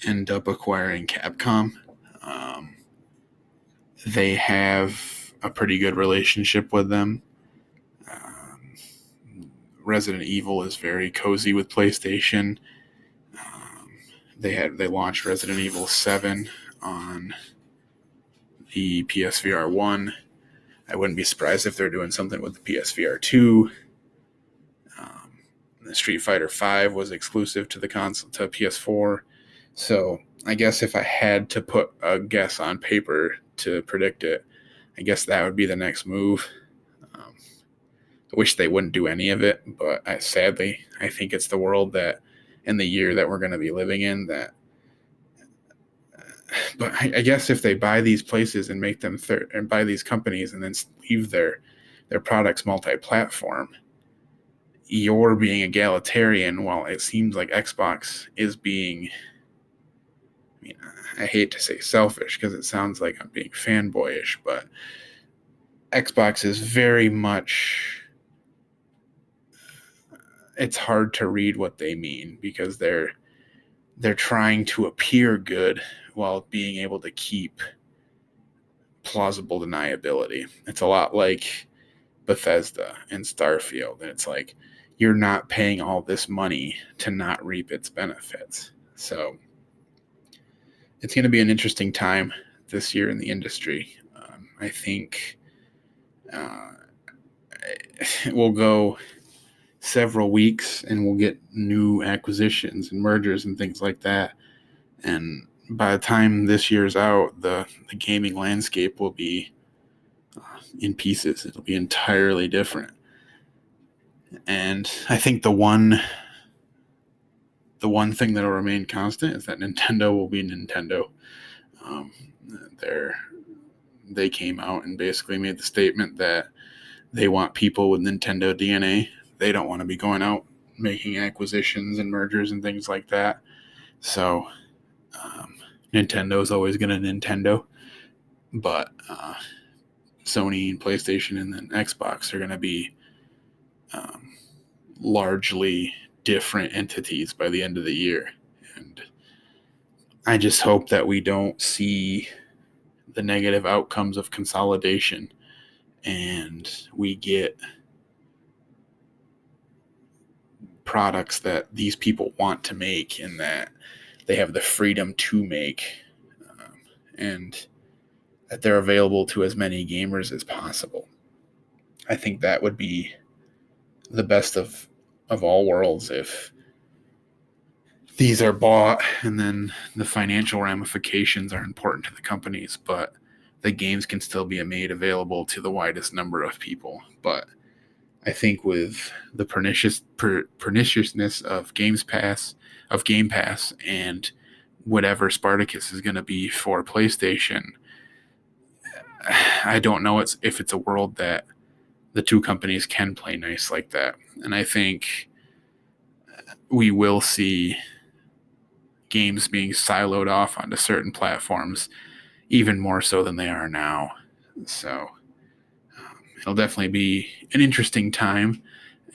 end up acquiring Capcom. They have a pretty good relationship with them. Resident Evil is very cozy with PlayStation. They launched Resident Evil 7 on the PSVR 1. I wouldn't be surprised if they're doing something with the PSVR 2. The Street Fighter 5 was exclusive to the console, to PS4. So I guess if I had to put a guess on paper to predict it, I guess that would be the next move. I wish they wouldn't do any of it, but sadly, I think it's the world that, in the year that we're going to be living in, that. But I guess if they buy these places and make them and buy these companies and then leave their products multi-platform, you're being egalitarian, while it seems like Xbox is being, I mean, I hate to say selfish because it sounds like I'm being fanboyish, but Xbox is very much, it's hard to read what they mean, because they're trying to appear good while being able to keep plausible deniability. It's a lot like Bethesda and Starfield, and it's like, you're not paying all this money to not reap its benefits. So it's going to be an interesting time this year in the industry. I think we'll go several weeks and we'll get new acquisitions and mergers and things like that. And by the time this year's out, the gaming landscape will be in pieces. It'll be entirely different. And I think the one the one thing that will remain constant is that Nintendo will be Nintendo. They came out and basically made the statement that they want people with Nintendo DNA. They don't want to be going out making acquisitions and mergers and things like that. So Nintendo is always going to Nintendo, but Sony and PlayStation and then Xbox are going to be largely different entities by the end of the year. And I just hope that we don't see the negative outcomes of consolidation and we get products that these people want to make and that they have the freedom to make, and that they're available to as many gamers as possible. I think that would be the best of all worlds if these are bought and then the financial ramifications are important to the companies, but the games can still be made available to the widest number of people. But I think with the perniciousness of Game Pass, and whatever Spartacus is going to be for PlayStation, I don't know if it's a world that the two companies can play nice like that. And I think we will see games being siloed off onto certain platforms even more so than they are now. So it'll definitely be an interesting time,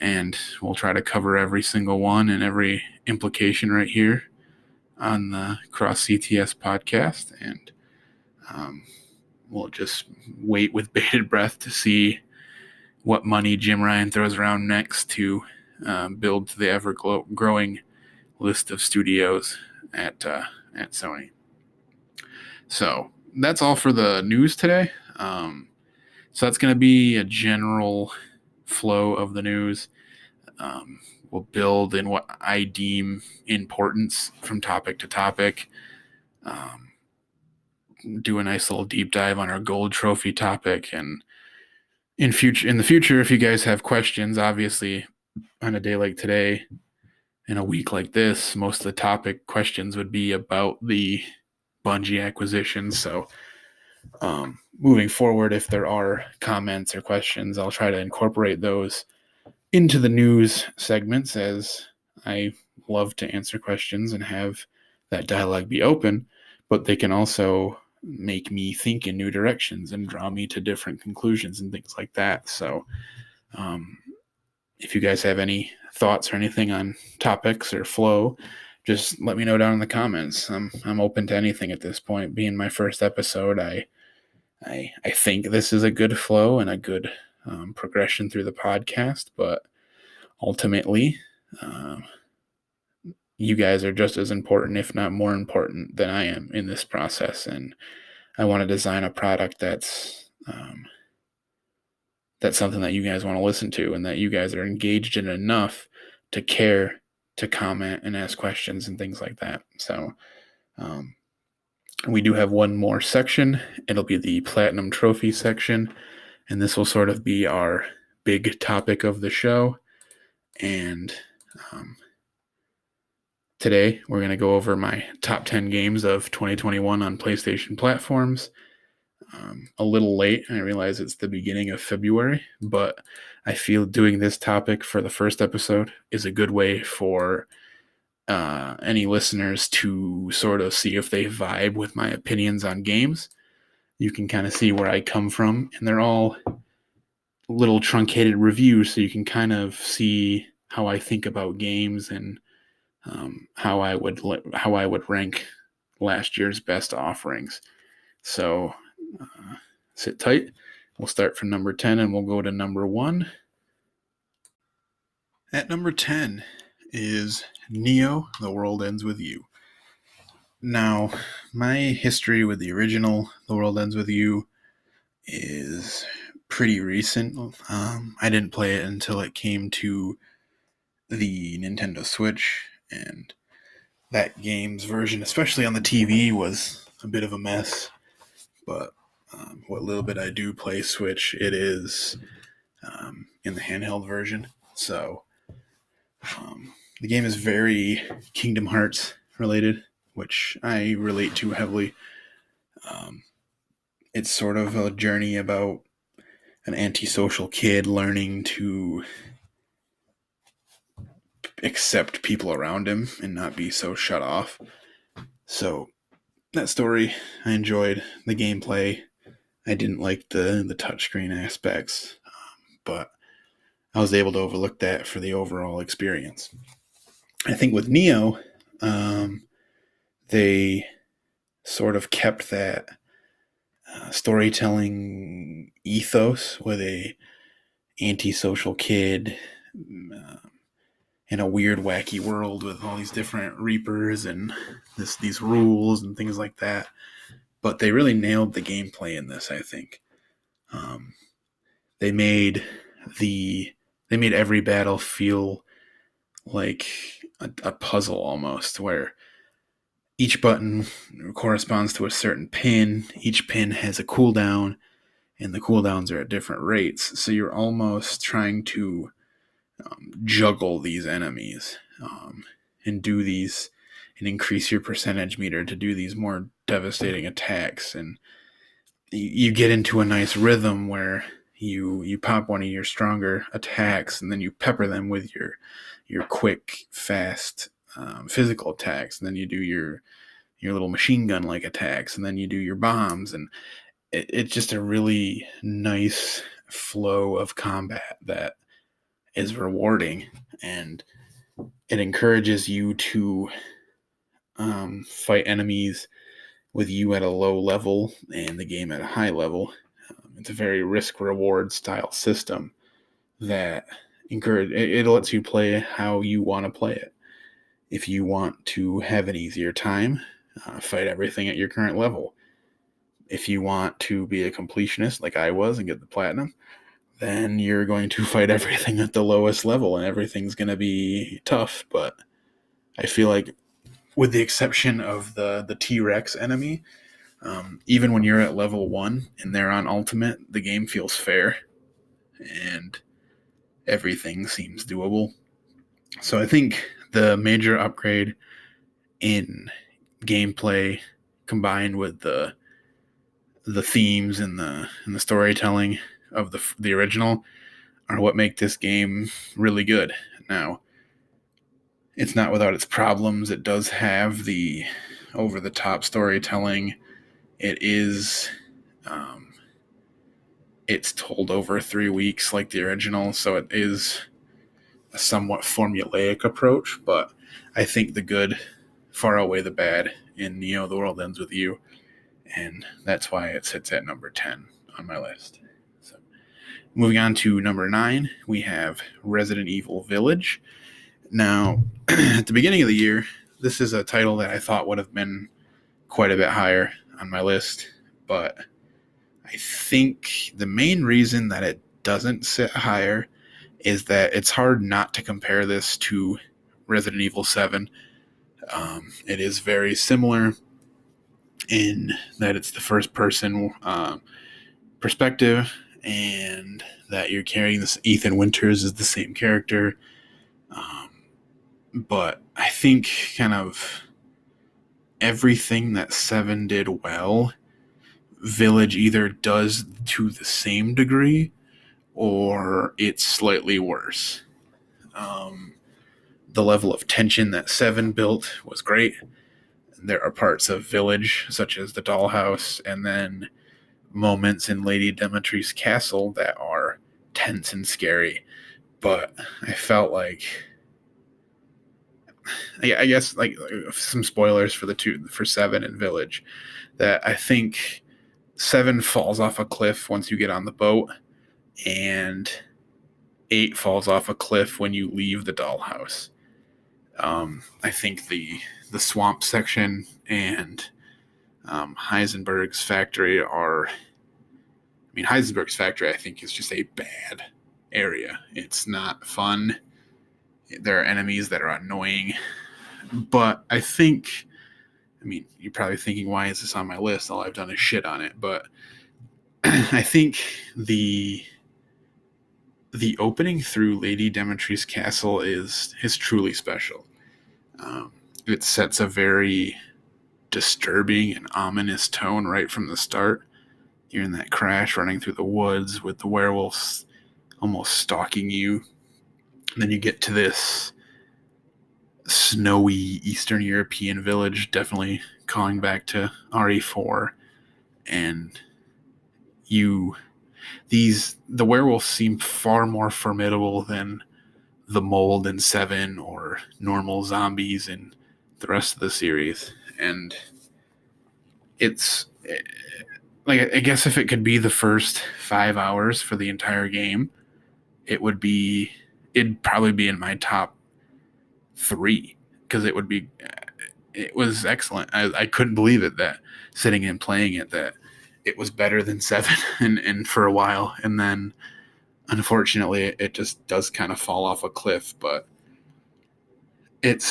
and we'll try to cover every single one and every implication right here on the Cross CTS podcast. And we'll just wait with bated breath to see what money Jim Ryan throws around next to build to the ever-growing list of studios at Sony. So that's all for the news today. So that's going to be a general flow of the news. We'll build in what I deem importance from topic to topic. Do a nice little deep dive on our gold trophy topic, and in the future, if you guys have questions, obviously on a day like today, in a week like this, most of the topic questions would be about the Bungie acquisition. So moving forward, if there are comments or questions, I'll try to incorporate those into the news segments, as I love to answer questions and have that dialogue be open, but they can also make me think in new directions and draw me to different conclusions and things like that. So if you guys have any thoughts or anything on topics or flow, just let me know down in the comments. I'm open to anything at this point. Being my first episode, I think this is a good flow and a good progression through the podcast, but ultimately, you guys are just as important, if not more important, than I am in this process. And I want to design a product that's something that you guys want to listen to and that you guys are engaged in enough to care, to comment and ask questions and things like that. So we do have one more section. It'll be the Platinum Trophy section, and this will sort of be our big topic of the show. And today we're going to go over my top 10 games of 2021 on PlayStation platforms. A little late. I realize it's the beginning of February, but I feel doing this topic for the first episode is a good way for any listeners to sort of see if they vibe with my opinions on games. You can kind of see where I come from, and they're all little truncated reviews, so you can kind of see how I think about games and how I would rank last year's best offerings. So sit tight. We'll start from number 10 and we'll go to number 1. At number 10 is Neo, The World Ends With You. Now, my history with the original The World Ends With You is pretty recent. I didn't play it until it came to the Nintendo Switch, and that game's version, especially on the TV, was a bit of a mess. But what little bit I do play Switch, it is in the handheld version. So The game is very Kingdom Hearts related, which I relate to heavily. It's sort of a journey about an antisocial kid learning to accept people around him and not be so shut off. So that story I enjoyed. The gameplay, I didn't like the touchscreen aspects, but I was able to overlook that for the overall experience. I think with Neo, they sort of kept that storytelling ethos with a antisocial kid in a weird, wacky world with all these different Reapers and these rules and things like that. But they really nailed the gameplay in this, I think. They made every battle feel like a puzzle almost, where each button corresponds to a certain pin. Each pin has a cooldown, and the cooldowns are at different rates. So you're almost trying to juggle these enemies and do these and increase your percentage meter to do these more devastating attacks. And you get into a nice rhythm where you pop one of your stronger attacks and then you pepper them with your quick, fast physical attacks, and then you do your little machine gun like attacks, and then you do your bombs, and it's just a really nice flow of combat that is rewarding, and it encourages you to fight enemies with you at a low level and the game at a high level. It's a very risk-reward style system that it lets you play how you want to play it. If you want to have an easier time, fight everything at your current level. If you want to be a completionist like I was and get the platinum, then you're going to fight everything at the lowest level and everything's going to be tough. But I feel like, with the exception of the T-Rex enemy, even when you're at level 1 and they're on ultimate, the game feels fair and everything seems doable. So I think the major upgrade in gameplay combined with the themes and the storytelling of the original are what make this game really good. Now, it's not without its problems. It does have the over-the-top storytelling. It is it's told over 3 weeks like the original, so it is a somewhat formulaic approach, but I think the good far outweigh the bad in Neo The World Ends With You, and that's why it sits at number 10 on my list. So, moving on to number 9, we have Resident Evil Village. Now, at the beginning of the year, this is a title that I thought would have been quite a bit higher on my list, but I think the main reason that it doesn't sit higher is that it's hard not to compare this to Resident Evil 7. It is very similar in that it's the first person perspective, and that you're carrying this Ethan Winters is the same character. But I think kind of everything that 7 did well, Village either does to the same degree or it's slightly worse. The level of tension that 7 built was great. There are parts of Village, such as the dollhouse, and then moments in Lady Demetri's castle that are tense and scary. But I felt like, I guess, like some spoilers for 7 and Village, that I think 7 falls off a cliff once you get on the boat, and 8 falls off a cliff when you leave the dollhouse. I think the swamp section and Heisenberg's factory Heisenberg's factory I think is just a bad area. It's not fun. There are enemies that are annoying. But I think, you're probably thinking, why is this on my list? All I've done is shit on it. But I think the the opening through Lady Demetri's castle is truly special. It sets a very disturbing and ominous tone right from the start. You're in that crash running through the woods with the werewolves almost stalking you. And then you get to this snowy Eastern European village, definitely calling back to RE4. And the werewolves seem far more formidable than the mold in 7 or normal zombies in the rest of the series. And it's like, I guess if it could be the first 5 hours for the entire game, it'd probably be in my top 3, because it was excellent. I couldn't believe it, that sitting and playing it, that it was better than 7 and for a while. And then unfortunately it just does kind of fall off a cliff, but it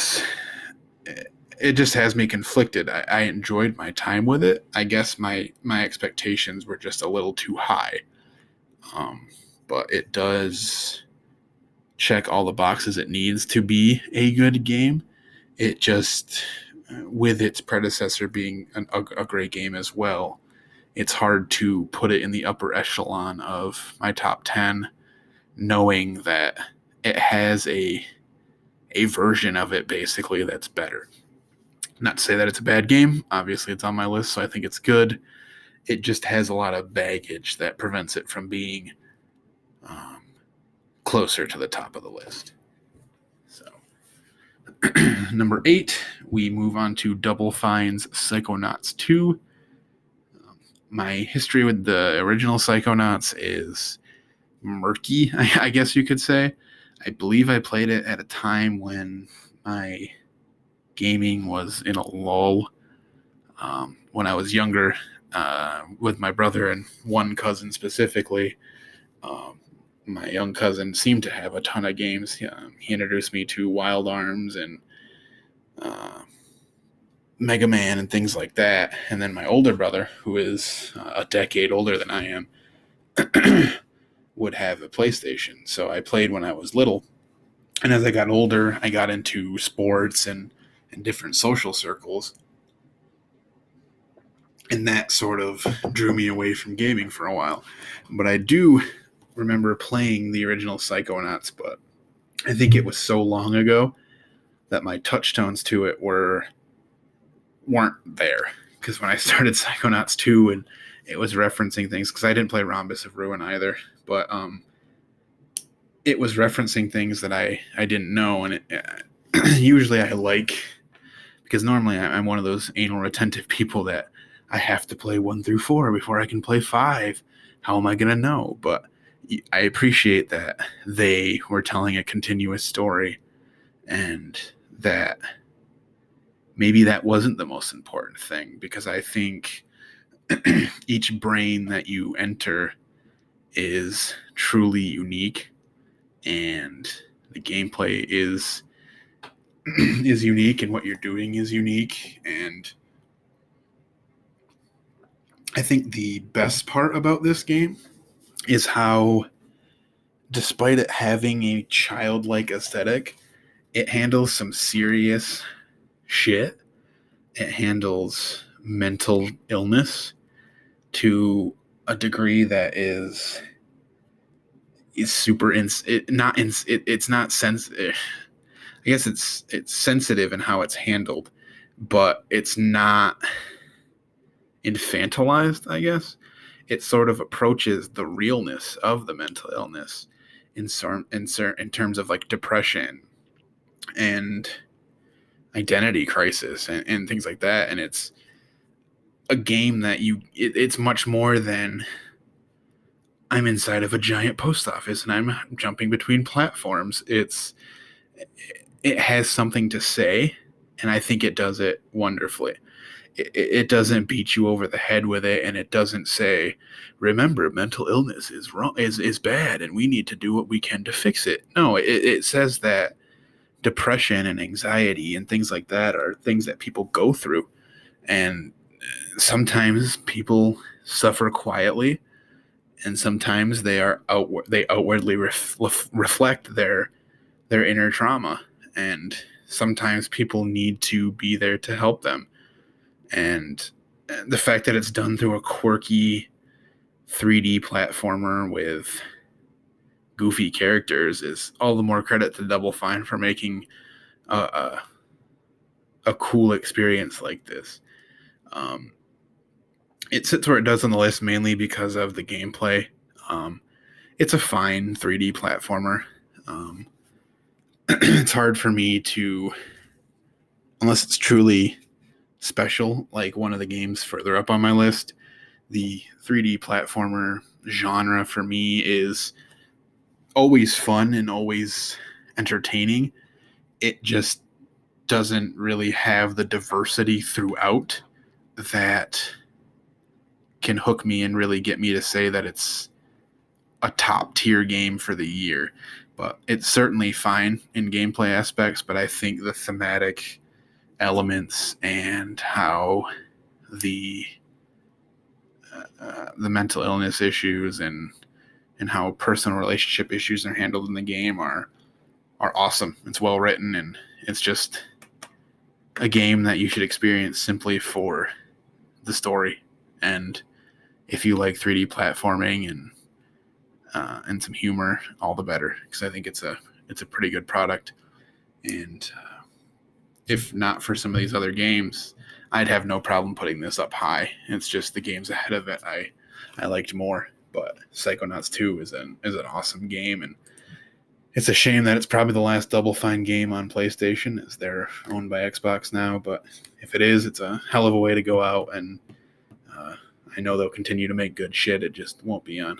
just has me conflicted. I enjoyed my time with it. I guess my expectations were just a little too high. But it does check all the boxes it needs to be a good game. It just, with its predecessor being a great game as well, it's hard to put it in the upper echelon of my top 10, knowing that it has a version of it basically that's better. Not to say that it's a bad game. Obviously, it's on my list, so I think it's good. It just has a lot of baggage that prevents it from being closer to the top of the list. So, number 8, we move on to Double Fine's Psychonauts 2. My history with the original Psychonauts is murky, I guess you could say. I believe I played it at a time when my gaming was in a lull. When I was younger, with my brother and one cousin specifically, my young cousin seemed to have a ton of games. He introduced me to Wild Arms and Mega Man and things like that. And then my older brother, who is a decade older than I am, would have a PlayStation. So I played when I was little. And as I got older, I got into sports and different social circles. And that sort of drew me away from gaming for a while. But I do remember playing the original Psychonauts, but I think it was so long ago that my touchstones to it weren't there. Because when I started Psychonauts 2 and it was referencing things, because I didn't play Rhombus of Ruin either, but it was referencing things that I didn't know. And usually I like, because normally I'm one of those anal retentive people that I have to play 1 through 4 before I can play 5. How am I going to know? But I appreciate that they were telling a continuous story, and that maybe that wasn't the most important thing, because I think each brain that you enter is truly unique, and the gameplay is unique, and what you're doing is unique. And I think the best part about this game is how, despite it having a childlike aesthetic, it handles some serious shit. It handles mental illness to a degree that is super it's not sensitive. I guess it's sensitive in how it's handled, but it's not infantilized, I guess. It sort of approaches the realness of the mental illness in terms of like depression and identity crisis and things like that. And it's a game that it's much more than I'm inside of a giant post office and I'm jumping between platforms. It has something to say, and I think it does it wonderfully. It doesn't beat you over the head with it, and it doesn't say, remember, mental illness is wrong, is bad, and we need to do what we can to fix it. No, it says that depression and anxiety and things like that are things that people go through, and sometimes people suffer quietly, and sometimes they outwardly reflect their inner trauma, and sometimes people need to be there to help them. And the fact that it's done through a quirky 3D platformer with goofy characters is all the more credit to Double Fine for making a cool experience like this. It sits where it does on the list mainly because of the gameplay. It's a fine 3D platformer. It's hard for me to, unless it's truly special, like one of the games further up on my list, the 3D platformer genre for me is always fun and always entertaining. It just doesn't really have the diversity throughout that can hook me and really get me to say that it's a top tier game for the year. But it's certainly fine in gameplay aspects, but I think the thematic elements and how the mental illness issues and how personal relationship issues are handled in the game are awesome. It's well written, and it's just a game that you should experience simply for the story. And if you like 3D platforming and some humor, all the better, because I think it's a pretty good product. And if not for some of these other games, I'd have no problem putting this up high. It's just the games ahead of it I liked more. But Psychonauts 2 is an awesome game, and it's a shame that it's probably the last Double Fine game on PlayStation, as they're owned by Xbox now. But if it is, it's a hell of a way to go out, and I know they'll continue to make good shit. It just won't be on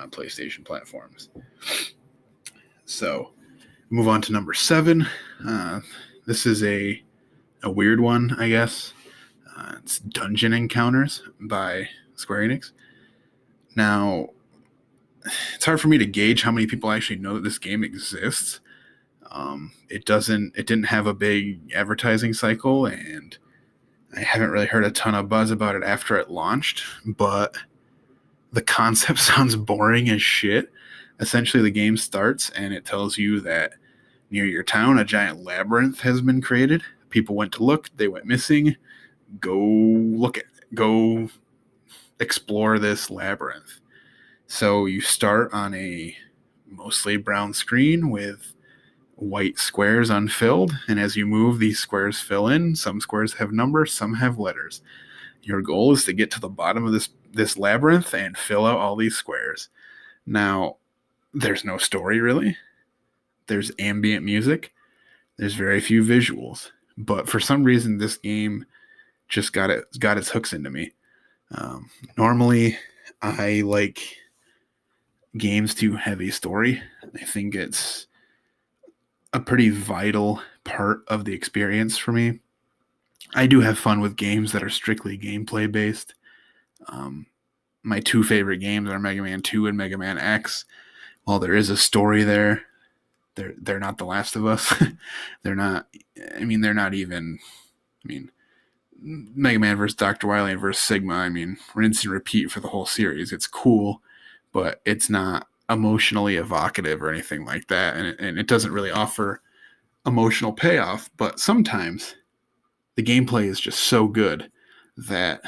PlayStation platforms. So, move on to number 7. This is a weird one, I guess. It's Dungeon Encounters by Square Enix. Now, it's hard for me to gauge how many people actually know that this game exists. It didn't have a big advertising cycle, and I haven't really heard a ton of buzz about it after it launched, but the concept sounds boring as shit. Essentially, the game starts and it tells you that near your town, a giant labyrinth has been created. People went to look, they went missing. Go look at it. Go explore this labyrinth. So you start on a mostly brown screen with white squares unfilled, and as you move, these squares fill in. Some squares have numbers, some have letters. Your goal is to get to the bottom of this labyrinth and fill out all these squares. Now, there's no story really. There's ambient music. There's very few visuals, but for some reason, this game just got its hooks into me. Normally, I like games to have a story. I think it's a pretty vital part of the experience for me. I do have fun with games that are strictly gameplay based. My 2 favorite games are Mega Man 2 and Mega Man X. While there is a story there, they're not The Last of Us. They're not even. Mega Man vs. Dr. Wily and vs. Sigma, rinse and repeat for the whole series. It's cool, but it's not emotionally evocative or anything like that, and it doesn't really offer emotional payoff. But sometimes the gameplay is just so good that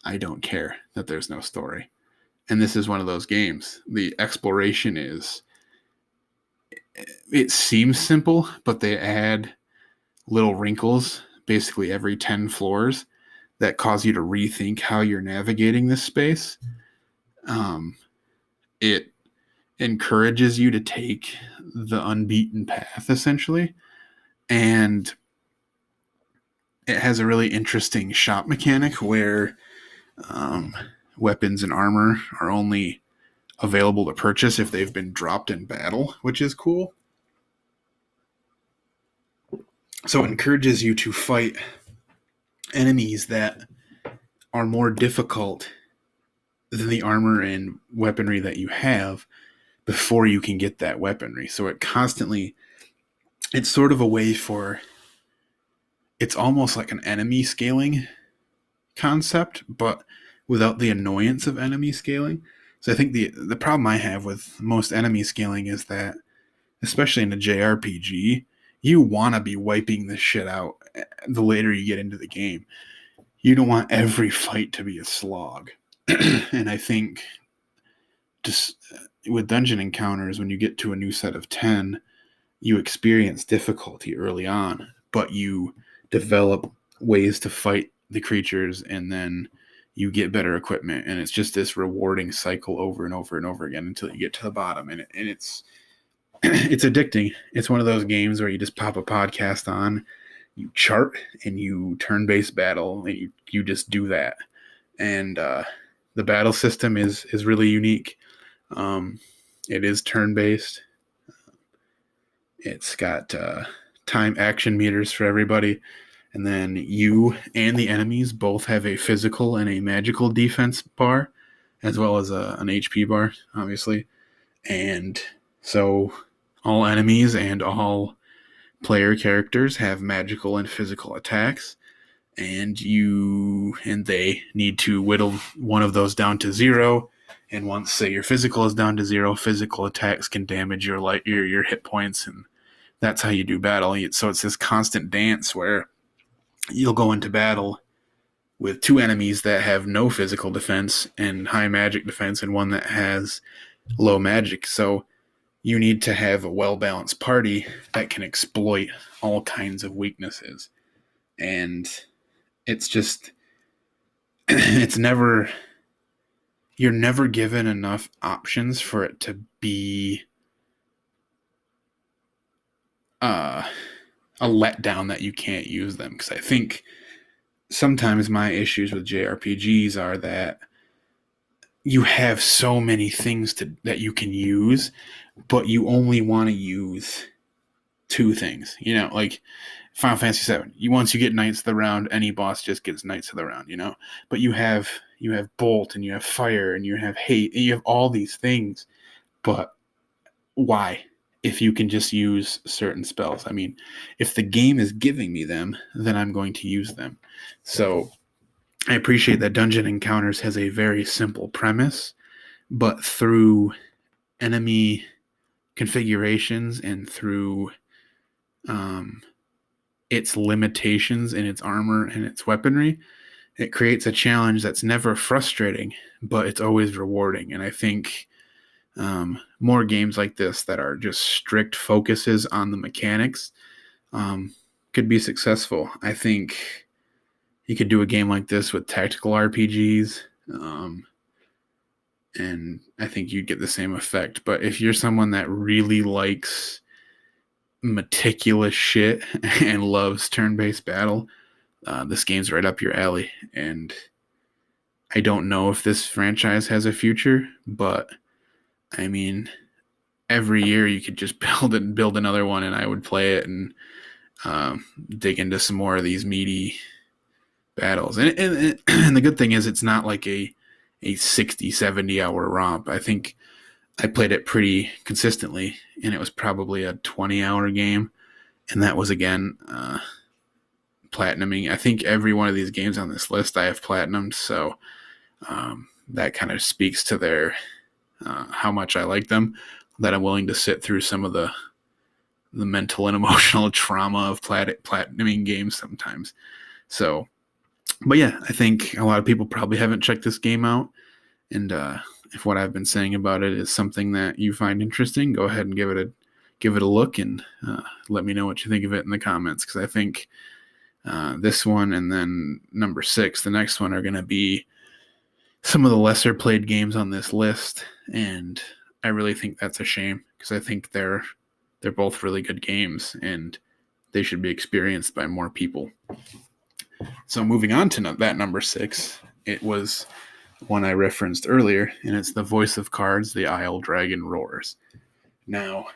I don't care that there's no story. And this is one of those games. The exploration it seems simple, but they add little wrinkles basically every 10 floors that cause you to rethink how you're navigating this space. It encourages you to take the unbeaten path, essentially. And it has a really interesting shop mechanic where weapons and armor are only available to purchase if they've been dropped in battle, which is cool. So it encourages you to fight enemies that are more difficult than the armor and weaponry that you have before you can get that weaponry. So it's sort of a way for, it's almost like an enemy scaling concept, but without the annoyance of enemy scaling. So I think the problem I have with most enemy scaling is that, especially in a JRPG, you want to be wiping this shit out the later you get into the game. You don't want every fight to be a slog. And I think just with dungeon encounters, when you get to a new set of 10, you experience difficulty early on, but you develop ways to fight the creatures, and then you get better equipment, and it's just this rewarding cycle over and over and over again until you get to the bottom. And it's it's addicting. It's one of those games where you just pop a podcast on, you chart, and you turn-based battle, and you just do that. And the battle system is really unique. It is turn-based. It's got time action meters for everybody. And then you and the enemies both have a physical and a magical defense bar, as well as an HP bar, obviously. And so all enemies and all player characters have magical and physical attacks. And they need to whittle one of those down to 0. And once, say, your physical is down to 0, physical attacks can damage your hit points, and that's how you do battle. So it's this constant dance where you'll go into battle with 2 enemies that have no physical defense and high magic defense, and one that has low magic. So you need to have a well-balanced party that can exploit all kinds of weaknesses. And it's just, you're never given enough options for it to be a letdown that you can't use them. Because I think sometimes my issues with JRPGs are that you have so many things that you can use, but you only want to use 2 things. Like Final Fantasy VII. Once you get Knights of the Round, any boss just gets Knights of the Round. But you have Bolt, and you have Fire, and you have Hate, and you have all these things. But why? If you can just use certain spells. I mean, if the game is giving me them, then I'm going to use them. So I appreciate that Dungeon Encounters has a very simple premise, but through enemy configurations and through its limitations in its armor and its weaponry, it creates a challenge that's never frustrating, but it's always rewarding. And I think more games like this that are just strict focuses on the mechanics could be successful. I think you could do a game like this with tactical RPGs, and I think you'd get the same effect. But if you're someone that really likes meticulous shit and loves turn-based battle, this game's right up your alley. And I don't know if this franchise has a future, but I mean, every year you could just build another one, and I would play it and dig into some more of these meaty battles. And the good thing is it's not like a 60, 70 hour romp. I think I played it pretty consistently, and it was probably a 20-hour game. And that was, again, platinuming. I think every one of these games on this list I have platinumed, so that kind of speaks to their how much I like them, that I'm willing to sit through some of the mental and emotional trauma of platinuming games sometimes. So, but yeah, I think a lot of people probably haven't checked this game out, and if what I've been saying about it is something that you find interesting, go ahead and give it a look, and let me know what you think of it in the comments, because I think this one and then number 6, the next one, are going to be some of the lesser played games on this list, and I really think that's a shame, because I think they're both really good games, and they should be experienced by more people. So moving on to that number 6, it was one I referenced earlier, and it's the Voice of Cards, The Isle Dragon Roars. Now,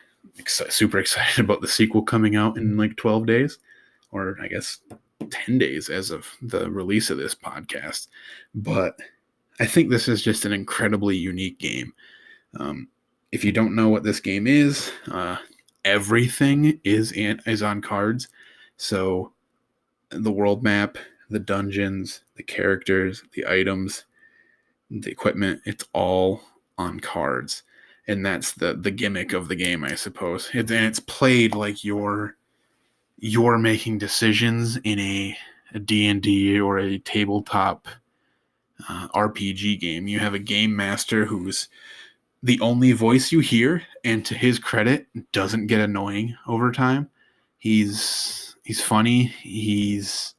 super excited about the sequel coming out in like 12 days, or I guess 10 days as of the release of this podcast. But I think this is just an incredibly unique game. If you don't know what this game is, everything is on cards. So the world map, the dungeons, the characters, the items, the equipment, it's all on cards. And that's the gimmick of the game, I suppose. And it's played like you're making decisions in a D&D or a tabletop RPG game. You have a game master who's the only voice you hear, and to his credit, doesn't get annoying over time. He's funny. He's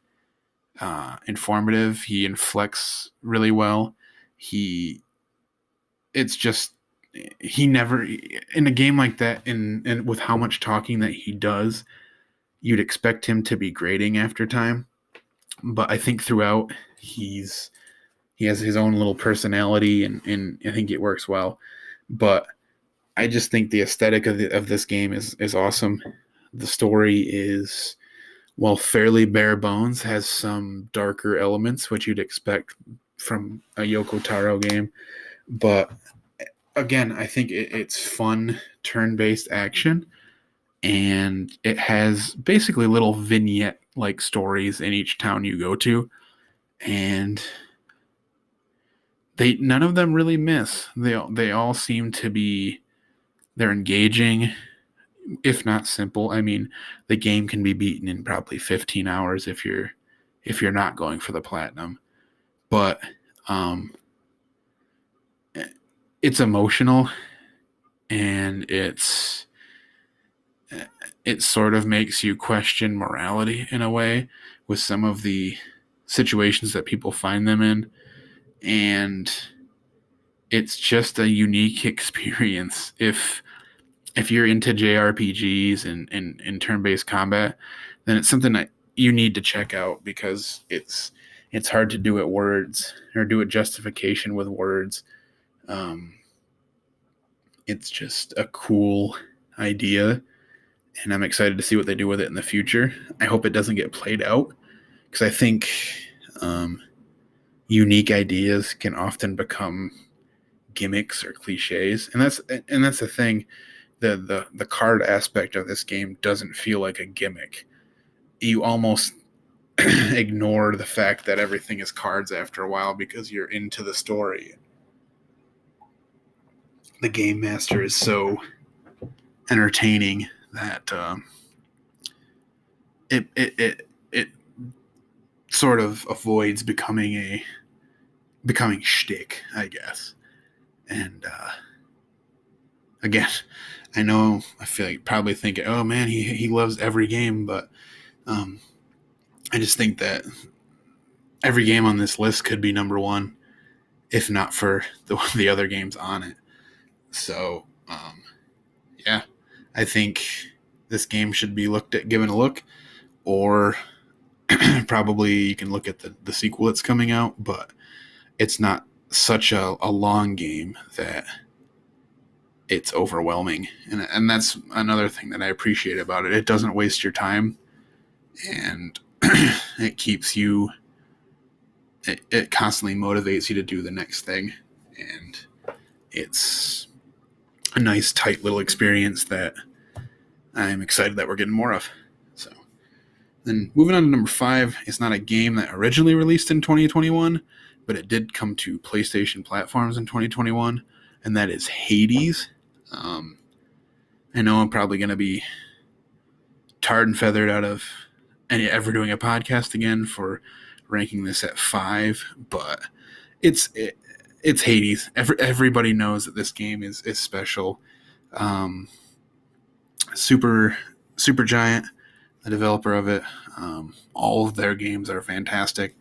informative. He inflects really well. It's just he never in a game like that, and with how much talking that he does, you'd expect him to be grating after time. But I think throughout he has his own little personality, and I think it works well. But I just think the aesthetic of this game is awesome. The story is, while fairly bare bones, has some darker elements, which you'd expect from a Yoko Taro game. But again, I think it's fun turn-based action, and it has basically little vignette-like stories in each town you go to, and none of them really miss. They all seem to be, they're engaging, if not simple. I mean, the game can be beaten in probably 15 hours if you're not going for the platinum. But it's emotional, and it sort of makes you question morality in a way with some of the situations that people find them in. And it's just a unique experience. If you're into JRPGs and turn-based combat, then it's something that you need to check out, because it's hard to do it words or do a justification with words. It's just a cool idea, and I'm excited to see what they do with it in the future. I hope it doesn't get played out, because I think unique ideas can often become gimmicks or cliches, and that's the thing. The card aspect of this game doesn't feel like a gimmick. You almost ignore the fact that everything is cards after a while, because you're into the story. The game master is so entertaining that it sort of avoids becoming shtick, I guess. And again, I know I feel like probably thinking, oh man, he loves every game, but I just think that every game on this list could be number one, if not for the other games on it. So yeah, I think this game should be given a look, or probably you can look at the sequel that's coming out, but it's not such a long game that it's overwhelming. And that's another thing that I appreciate about it. It doesn't waste your time, and it keeps you, it constantly motivates you to do the next thing. And it's a nice, tight little experience that I'm excited that we're getting more of. So then moving on to number 5, it's not a game that originally released in 2021, but it did come to PlayStation platforms in 2021, and that is Hades. I know I'm probably going to be tarred and feathered out of ever doing a podcast again for ranking this at 5, but it's Hades. Everybody knows that this game is special. Supergiant, the developer of it, all of their games are fantastic.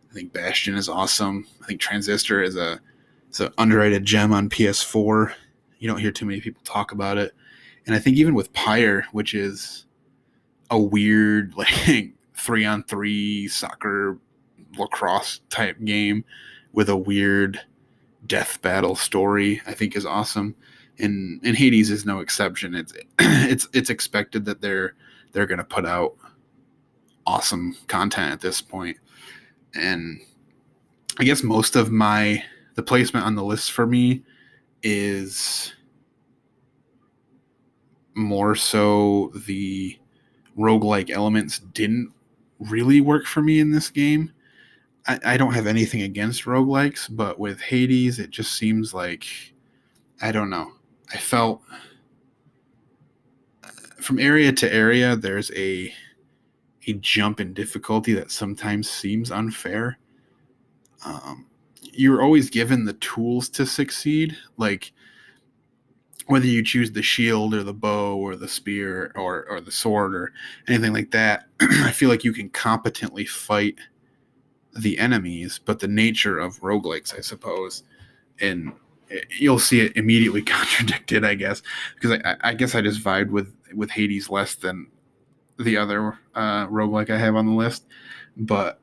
I think Bastion is awesome. I think Transistor is it's an underrated gem on PS4. You don't hear too many people talk about it. And I think even with Pyre, which is a weird like 3-on-3 soccer lacrosse type game with a weird death battle story, I think is awesome. And Hades is no exception. It's expected that they're going to put out awesome content at this point. And I guess most of the placement on the list for me is more so the roguelike elements didn't really work for me in this game. I don't have anything against roguelikes, but with Hades, it just seems like I don't know. I felt from area to area, there's a jump in difficulty that sometimes seems unfair. You're always given the tools to succeed, like whether you choose the shield or the bow or the spear or the sword or anything like that. I feel like you can competently fight the enemies, but the nature of roguelikes, I suppose, and you'll see it immediately contradicted, I guess, because I guess I just vibed with Hades less than the other roguelike I have on the list, but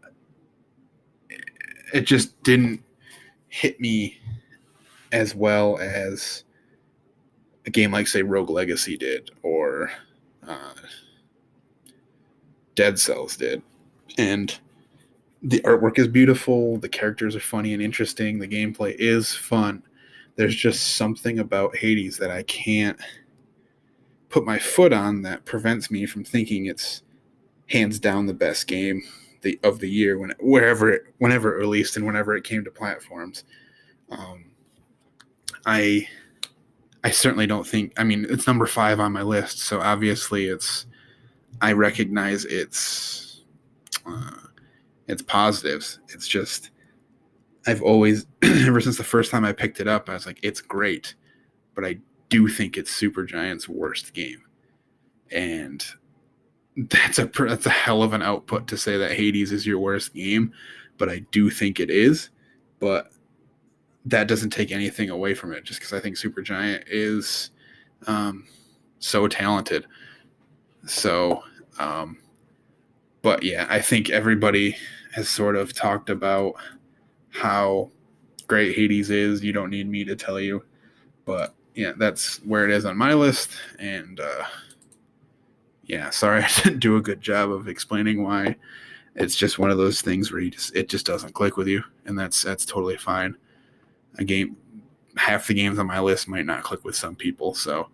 it just didn't hit me as well as a game like, say, Rogue Legacy did, or Dead Cells did. And the artwork is beautiful, the characters are funny and interesting, the gameplay is fun. There's just something about Hades that I can't put my foot on that prevents me from thinking it's hands down the best game of the year whenever it released and whenever it came to platforms. I certainly don't think. I mean, it's number 5 on my list, so obviously I recognize its positives. It's just I've always, ever since the first time I picked it up, I was like, it's great, but I do think it's Supergiant's worst game, and that's a hell of an output to say that Hades is your worst game, but I do think it is. But that doesn't take anything away from it, just because I think Supergiant is so talented. So, but yeah, I think everybody has sort of talked about how great Hades is. You don't need me to tell you. But yeah, that's where it is on my list. And yeah, sorry I didn't do a good job of explaining why. It's just one of those things where it just doesn't click with you, and that's totally fine. Half the games on my list might not click with some people, so,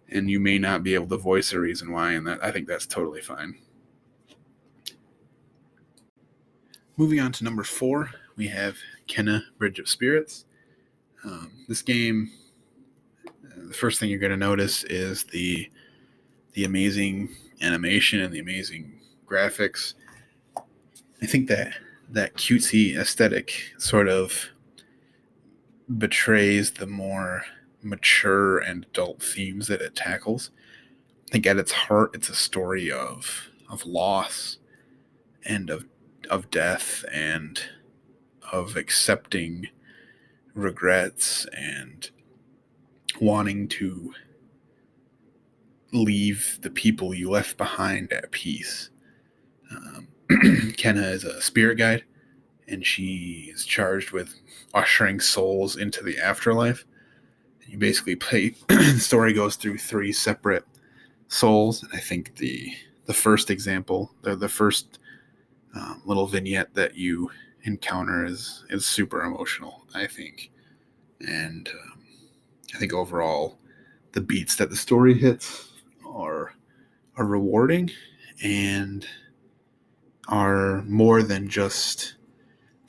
and you may not be able to voice a reason why, and I think that's totally fine. Moving on to number 4, we have Kena Bridge of Spirits. This game, the first thing you're going to notice is the amazing animation and the amazing graphics. I think that cutesy aesthetic sort of betrays the more mature and adult themes that it tackles. I think at its heart, it's a story of loss and of death and of accepting regrets and wanting to leave the people you left behind at peace. Kena is a spirit guide, and she is charged with ushering souls into the afterlife. And you basically play. The story goes through 3 separate souls, and I think the first example, the first little vignette that you encounter is super emotional, I think, and I think overall the beats that the story hits are rewarding and are more than just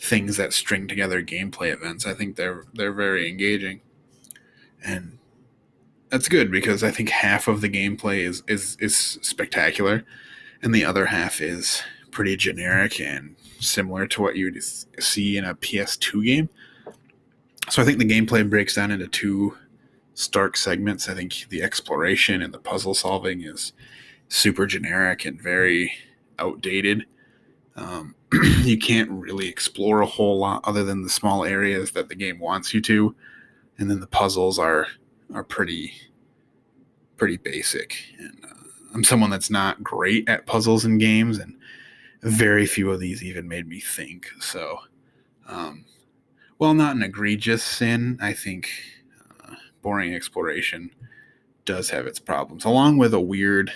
things that string together gameplay events. I think they're very engaging, and that's good because I think half of the gameplay is spectacular, and the other half is pretty generic and similar to what you'd see in a PS2 game. So I think the gameplay breaks down into 2 stark segments. I think the exploration and the puzzle solving is super generic and very outdated. You can't really explore a whole lot other than the small areas that the game wants you to, and then the puzzles are pretty basic. And I'm someone that's not great at puzzles in games, and very few of these even made me think. So, while not an egregious sin, I think boring exploration does have its problems, along with a weird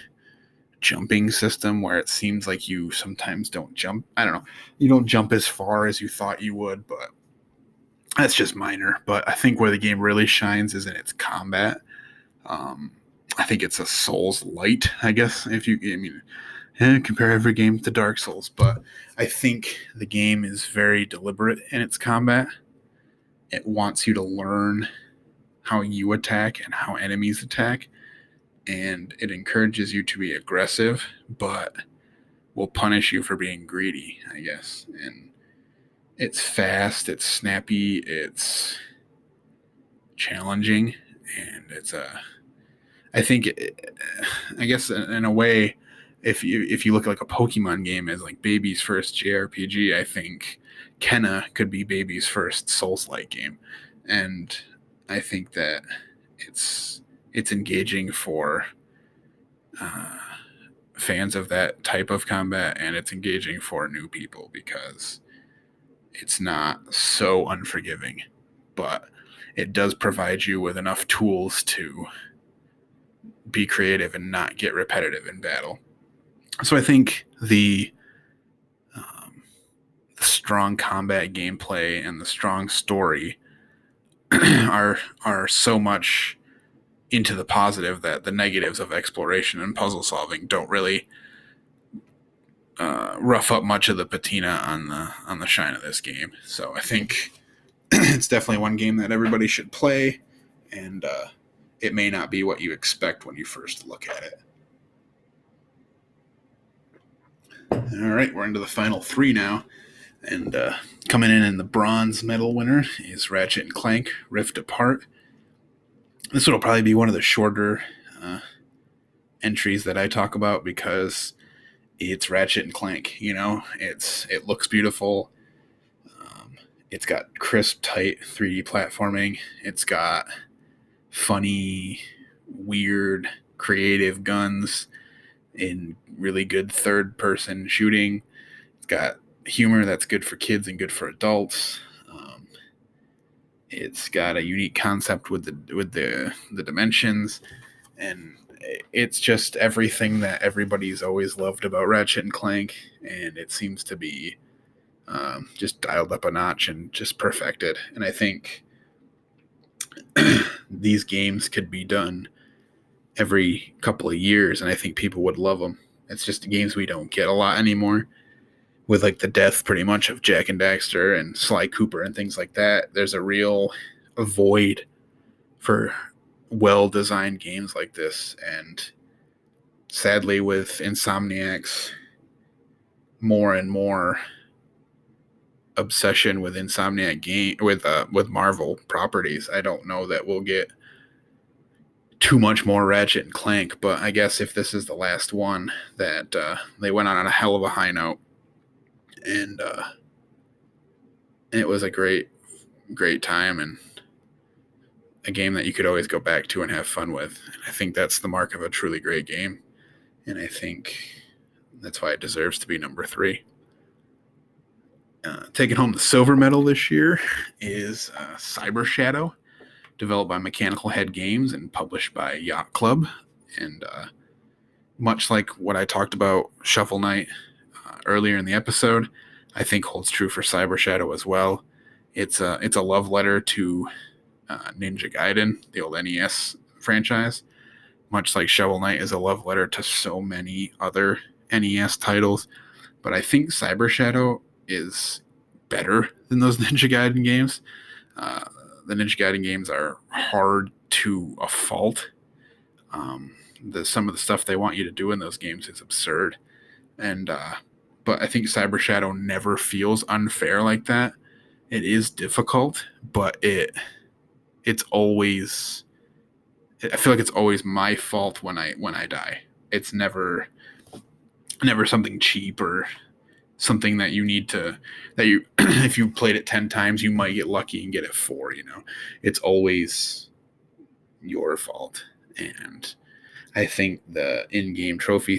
jumping system where it seems like you sometimes don't jump. I don't know. You don't jump as far as you thought you would, but that's just minor. But I think where the game really shines is in its combat. I think it's a Souls light, I guess, compare every game to Dark Souls, but I think the game is very deliberate in its combat. It wants you to learn you attack and how enemies attack, and it encourages you to be aggressive, but will punish you for being greedy, I guess. And it's fast, it's snappy, it's challenging, and I think, I guess in a way, if you look at like a Pokemon game as like baby's first JRPG, I think Kenna could be baby's first Souls-like game, and I think that it's engaging for fans of that type of combat, and it's engaging for new people because it's not so unforgiving, but it does provide you with enough tools to be creative and not get repetitive in battle. So I think the strong combat gameplay and the strong story are so much into the positive that the negatives of exploration and puzzle solving don't really rough up much of the patina on the shine of this game. So I think it's definitely one game that everybody should play, and it may not be what you expect when you first look at it. All right, we're into the final three now, and coming in the bronze medal winner is Ratchet and Clank Rift Apart. This will probably be one of the shorter entries that I talk about because it's Ratchet and Clank. You know, it looks beautiful. It's got crisp, tight 3D platforming. It's got funny, weird, creative guns in really good third-person shooting. It's got humor that's good for kids and good for adults. It's got a unique concept with the dimensions, and it's just everything that everybody's always loved about Ratchet and Clank, and it seems to be just dialed up a notch and just perfected. And I think these games could be done every couple of years, and I think people would love them. It's just games we don't get a lot anymore, with like the death pretty much of Jack and Daxter and Sly Cooper and things like that. There's a real void for well-designed games like this, and sadly with Insomniac's more and more obsession with Insomniac game with Marvel properties, I don't know that we'll get too much more Ratchet and Clank. But I guess if this is the last one, that they went on a hell of a high note, and it was a great time and a game that you could always go back to and have fun with. And I think that's the mark of a truly great game, and I think that's why it deserves to be number 3. Taking home the silver medal this year is Cyber Shadow, developed by Mechanical Head Games and published by Yacht Club. And much like what I talked about Shovel Knight earlier in the episode, I think holds true for Cyber Shadow as well. It's a love letter to Ninja Gaiden, the old NES franchise, much like Shovel Knight is a love letter to so many other NES titles. But I think Cyber Shadow is better than those Ninja Gaiden games. The Ninja Gaiden games are hard to a fault. Some of the stuff they want you to do in those games is absurd. And but I think Cyber Shadow never feels unfair like that. It is difficult, but it's always, I feel like it's always my fault when I die. It's never something cheap or something that you need to, that you if you played it 10 times you might get lucky and get it 4. It's always your fault. And I think the in-game trophy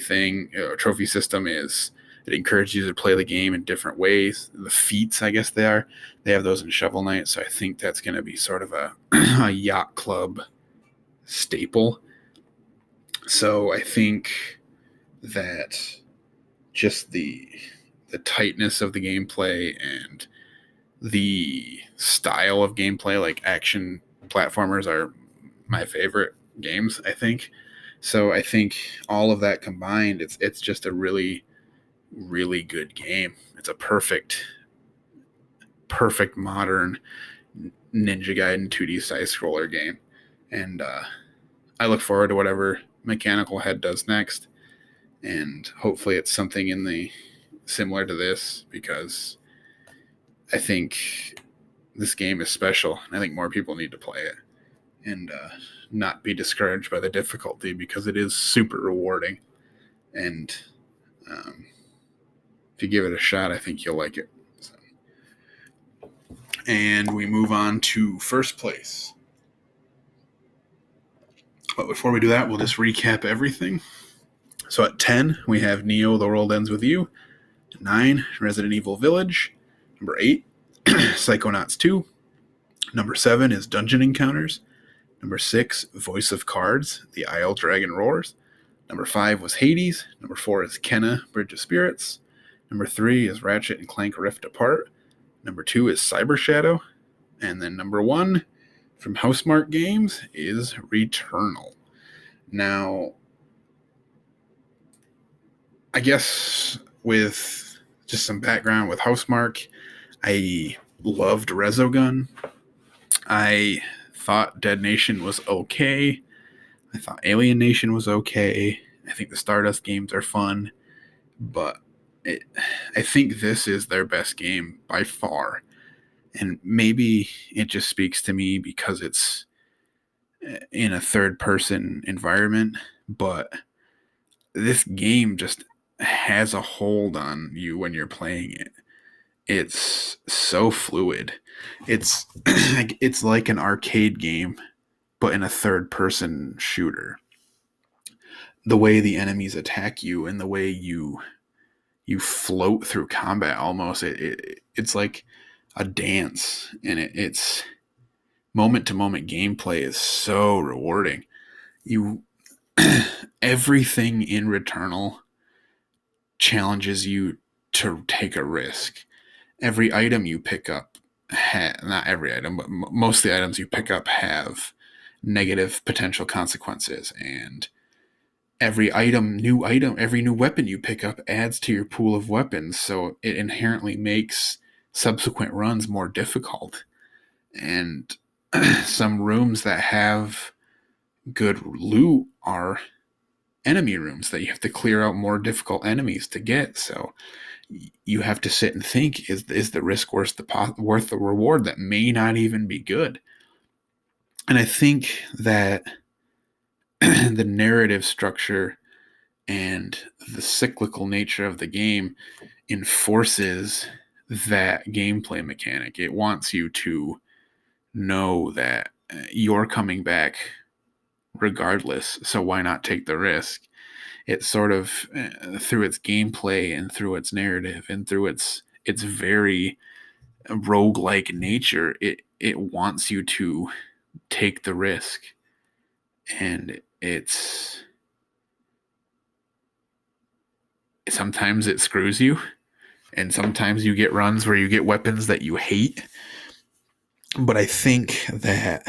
trophy system is, it encourages you to play the game in different ways. The feats, I guess they have those in Shovel Knight, so I think that's going to be sort of a Yacht Club staple. So I think that just the tightness of the gameplay and the style of gameplay, like action platformers, are my favorite games, I think. So I think all of that combined, it's just a really, really good game. It's a perfect modern Ninja Gaiden 2D side scroller game. And I look forward to whatever Mechanical Head does next. And hopefully it's something in the similar to this, because I think this game is special. I think more people need to play it and not be discouraged by the difficulty, because it is super rewarding. And if you give it a shot, I think you'll like it. So. And we move on to first place. But before we do that, we'll just recap everything. So at 10, we have Neo, The World Ends With You. 9, Resident Evil Village. Number 8, Psychonauts 2. Number 7 is Dungeon Encounters. Number 6, Voice of Cards, The Isle Dragon Roars. Number 5 was Hades. Number 4 is Kenna, Bridge of Spirits. Number 3 is Ratchet and Clank Rift Apart. Number 2 is Cyber Shadow. And then number 1 from Housemarque Games is Returnal. Now, I guess with just some background with Housemarque, I loved Resogun. I thought Dead Nation was okay. I thought Alien Nation was okay. I think the Stardust games are fun. But I think this is their best game by far. And maybe it just speaks to me because it's in a third-person environment. But this game just has a hold on you when you're playing it. It's so fluid. It's it's like an arcade game, but in a third-person shooter. The way the enemies attack you and the way you float through combat, almost it's like a dance, and it's moment-to-moment gameplay is so rewarding. You everything in Returnal challenges you to take a risk. Every item you pick up, not every item, but most of the items you pick up have negative potential consequences, and every new weapon you pick up adds to your pool of weapons, so it inherently makes subsequent runs more difficult. And some rooms that have good loot are enemy rooms that you have to clear out more difficult enemies to get. So you have to sit and think, is the risk worth the reward that may not even be good? And I think that the narrative structure and the cyclical nature of the game enforces that gameplay mechanic. It wants you to know that you're coming back regardless, so why not take the risk? It sort of, through its gameplay and through its narrative and through its very roguelike nature, it wants you to take the risk. And sometimes it screws you, and sometimes you get runs where you get weapons that you hate. But I think that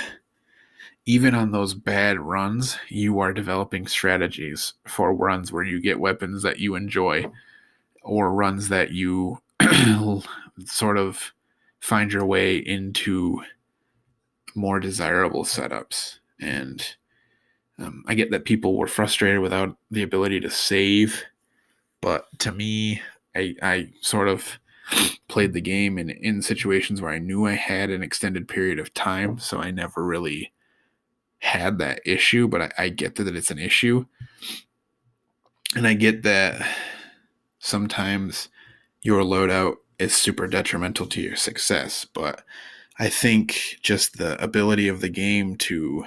even on those bad runs, you are developing strategies for runs where you get weapons that you enjoy, or runs that you sort of find your way into more desirable setups. And I get that people were frustrated without the ability to save, but to me, I sort of played the game in situations where I knew I had an extended period of time, so I never really had that issue. But I get that it's an issue, and I get that sometimes your loadout is super detrimental to your success. But I think just the ability of the game to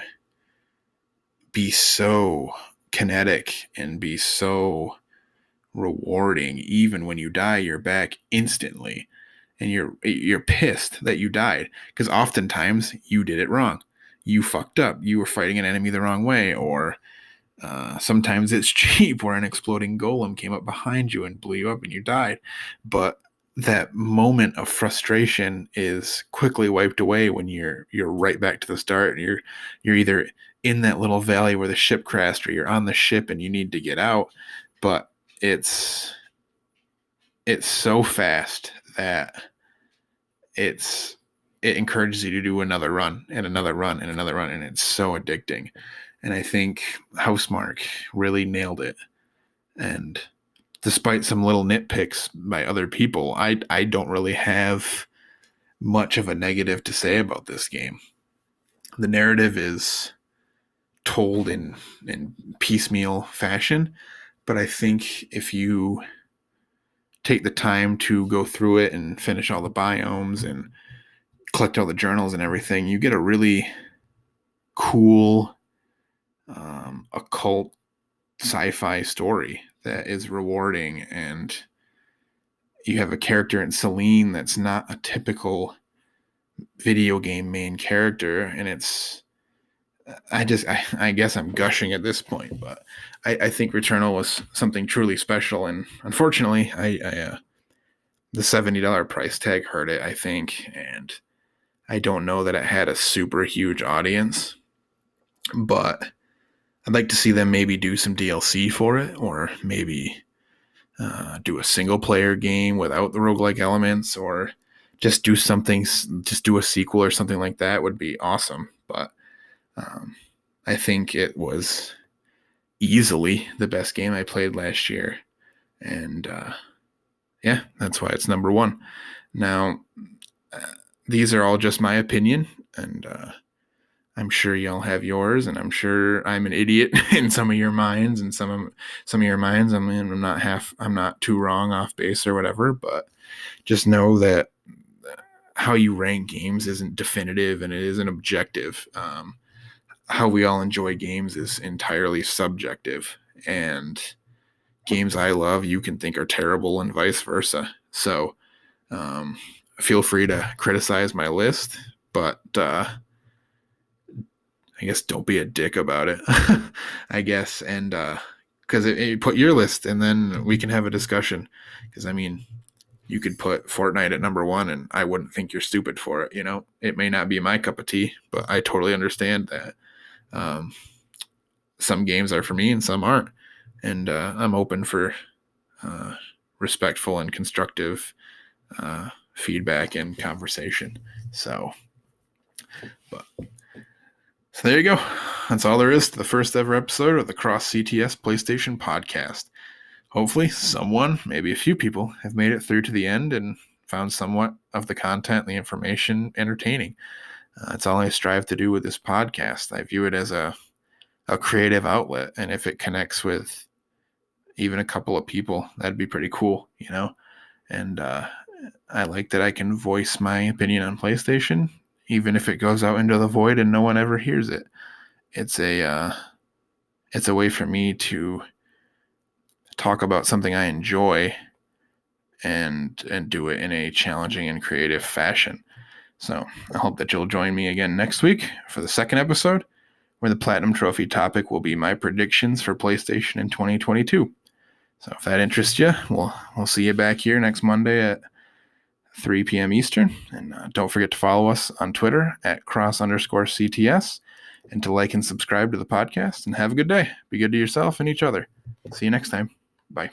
be so kinetic and be so rewarding, even when you die, you're back instantly, and you're pissed that you died, because oftentimes you did it wrong. You fucked up. You were fighting an enemy the wrong way, or sometimes it's cheap, where an exploding golem came up behind you and blew you up and you died. But that moment of frustration is quickly wiped away when you're right back to the start, and you're either in that little valley where the ship crashed, or you're on the ship and you need to get out. But it's so fast that it's it encourages you to do another run and another run and another run, and it's so addicting. And I think Housemarque really nailed it. And despite some little nitpicks by other people, I don't really have much of a negative to say about this game. The narrative is told in piecemeal fashion, but I think if you take the time to go through it and finish all the biomes and collect all the journals and everything, you get a really cool occult sci-fi story that is rewarding, and you have a character in Celine that's not a typical video game main character, and it's I guess I'm gushing at this point, but I think Returnal was something truly special, and unfortunately the $70 price tag hurt it, I think, and I don't know that it had a super huge audience, but I'd like to see them maybe do some DLC for it, or maybe do a single player game without the roguelike elements, or just do something, just do a sequel or something like that would be awesome. But I think it was easily the best game I played last year. And yeah, that's why it's number one. Now, these are all just my opinion, and I'm sure y'all have yours, and I'm sure I'm an idiot in some of your minds, and some of your minds. I mean, I'm not too wrong off base or whatever, but just know that how you rank games isn't definitive and it isn't objective. How we all enjoy games is entirely subjective, and games I love you can think are terrible, and vice versa. So feel free to criticize my list, but I guess don't be a dick about it, I guess. And because you put your list and then we can have a discussion. Because, I mean, you could put Fortnite at number one and I wouldn't think you're stupid for it. You know, it may not be my cup of tea, but I totally understand that some games are for me and some aren't. And I'm open for respectful and constructive feedback and conversation. So there you go. That's all there is to the first ever episode of the Cross CTS PlayStation podcast. Hopefully someone, maybe a few people, have made it through to the end and found somewhat of the content and the information entertaining. That's all I strive to do with this podcast. I view it as a creative outlet, and if it connects with even a couple of people, that'd be pretty cool, you know? And I like that I can voice my opinion on PlayStation, even if it goes out into the void and no one ever hears it. It's a way for me to talk about something I enjoy and do it in a challenging and creative fashion. So I hope that you'll join me again next week for the second episode, where the Platinum Trophy topic will be my predictions for PlayStation in 2022. So if that interests you, we'll see you back here next Monday at 3 p.m. Eastern. And don't forget to follow us on Twitter at cross_CTS, and to like and subscribe to the podcast. And have a good day. Be good to yourself and each other. See you next time. Bye.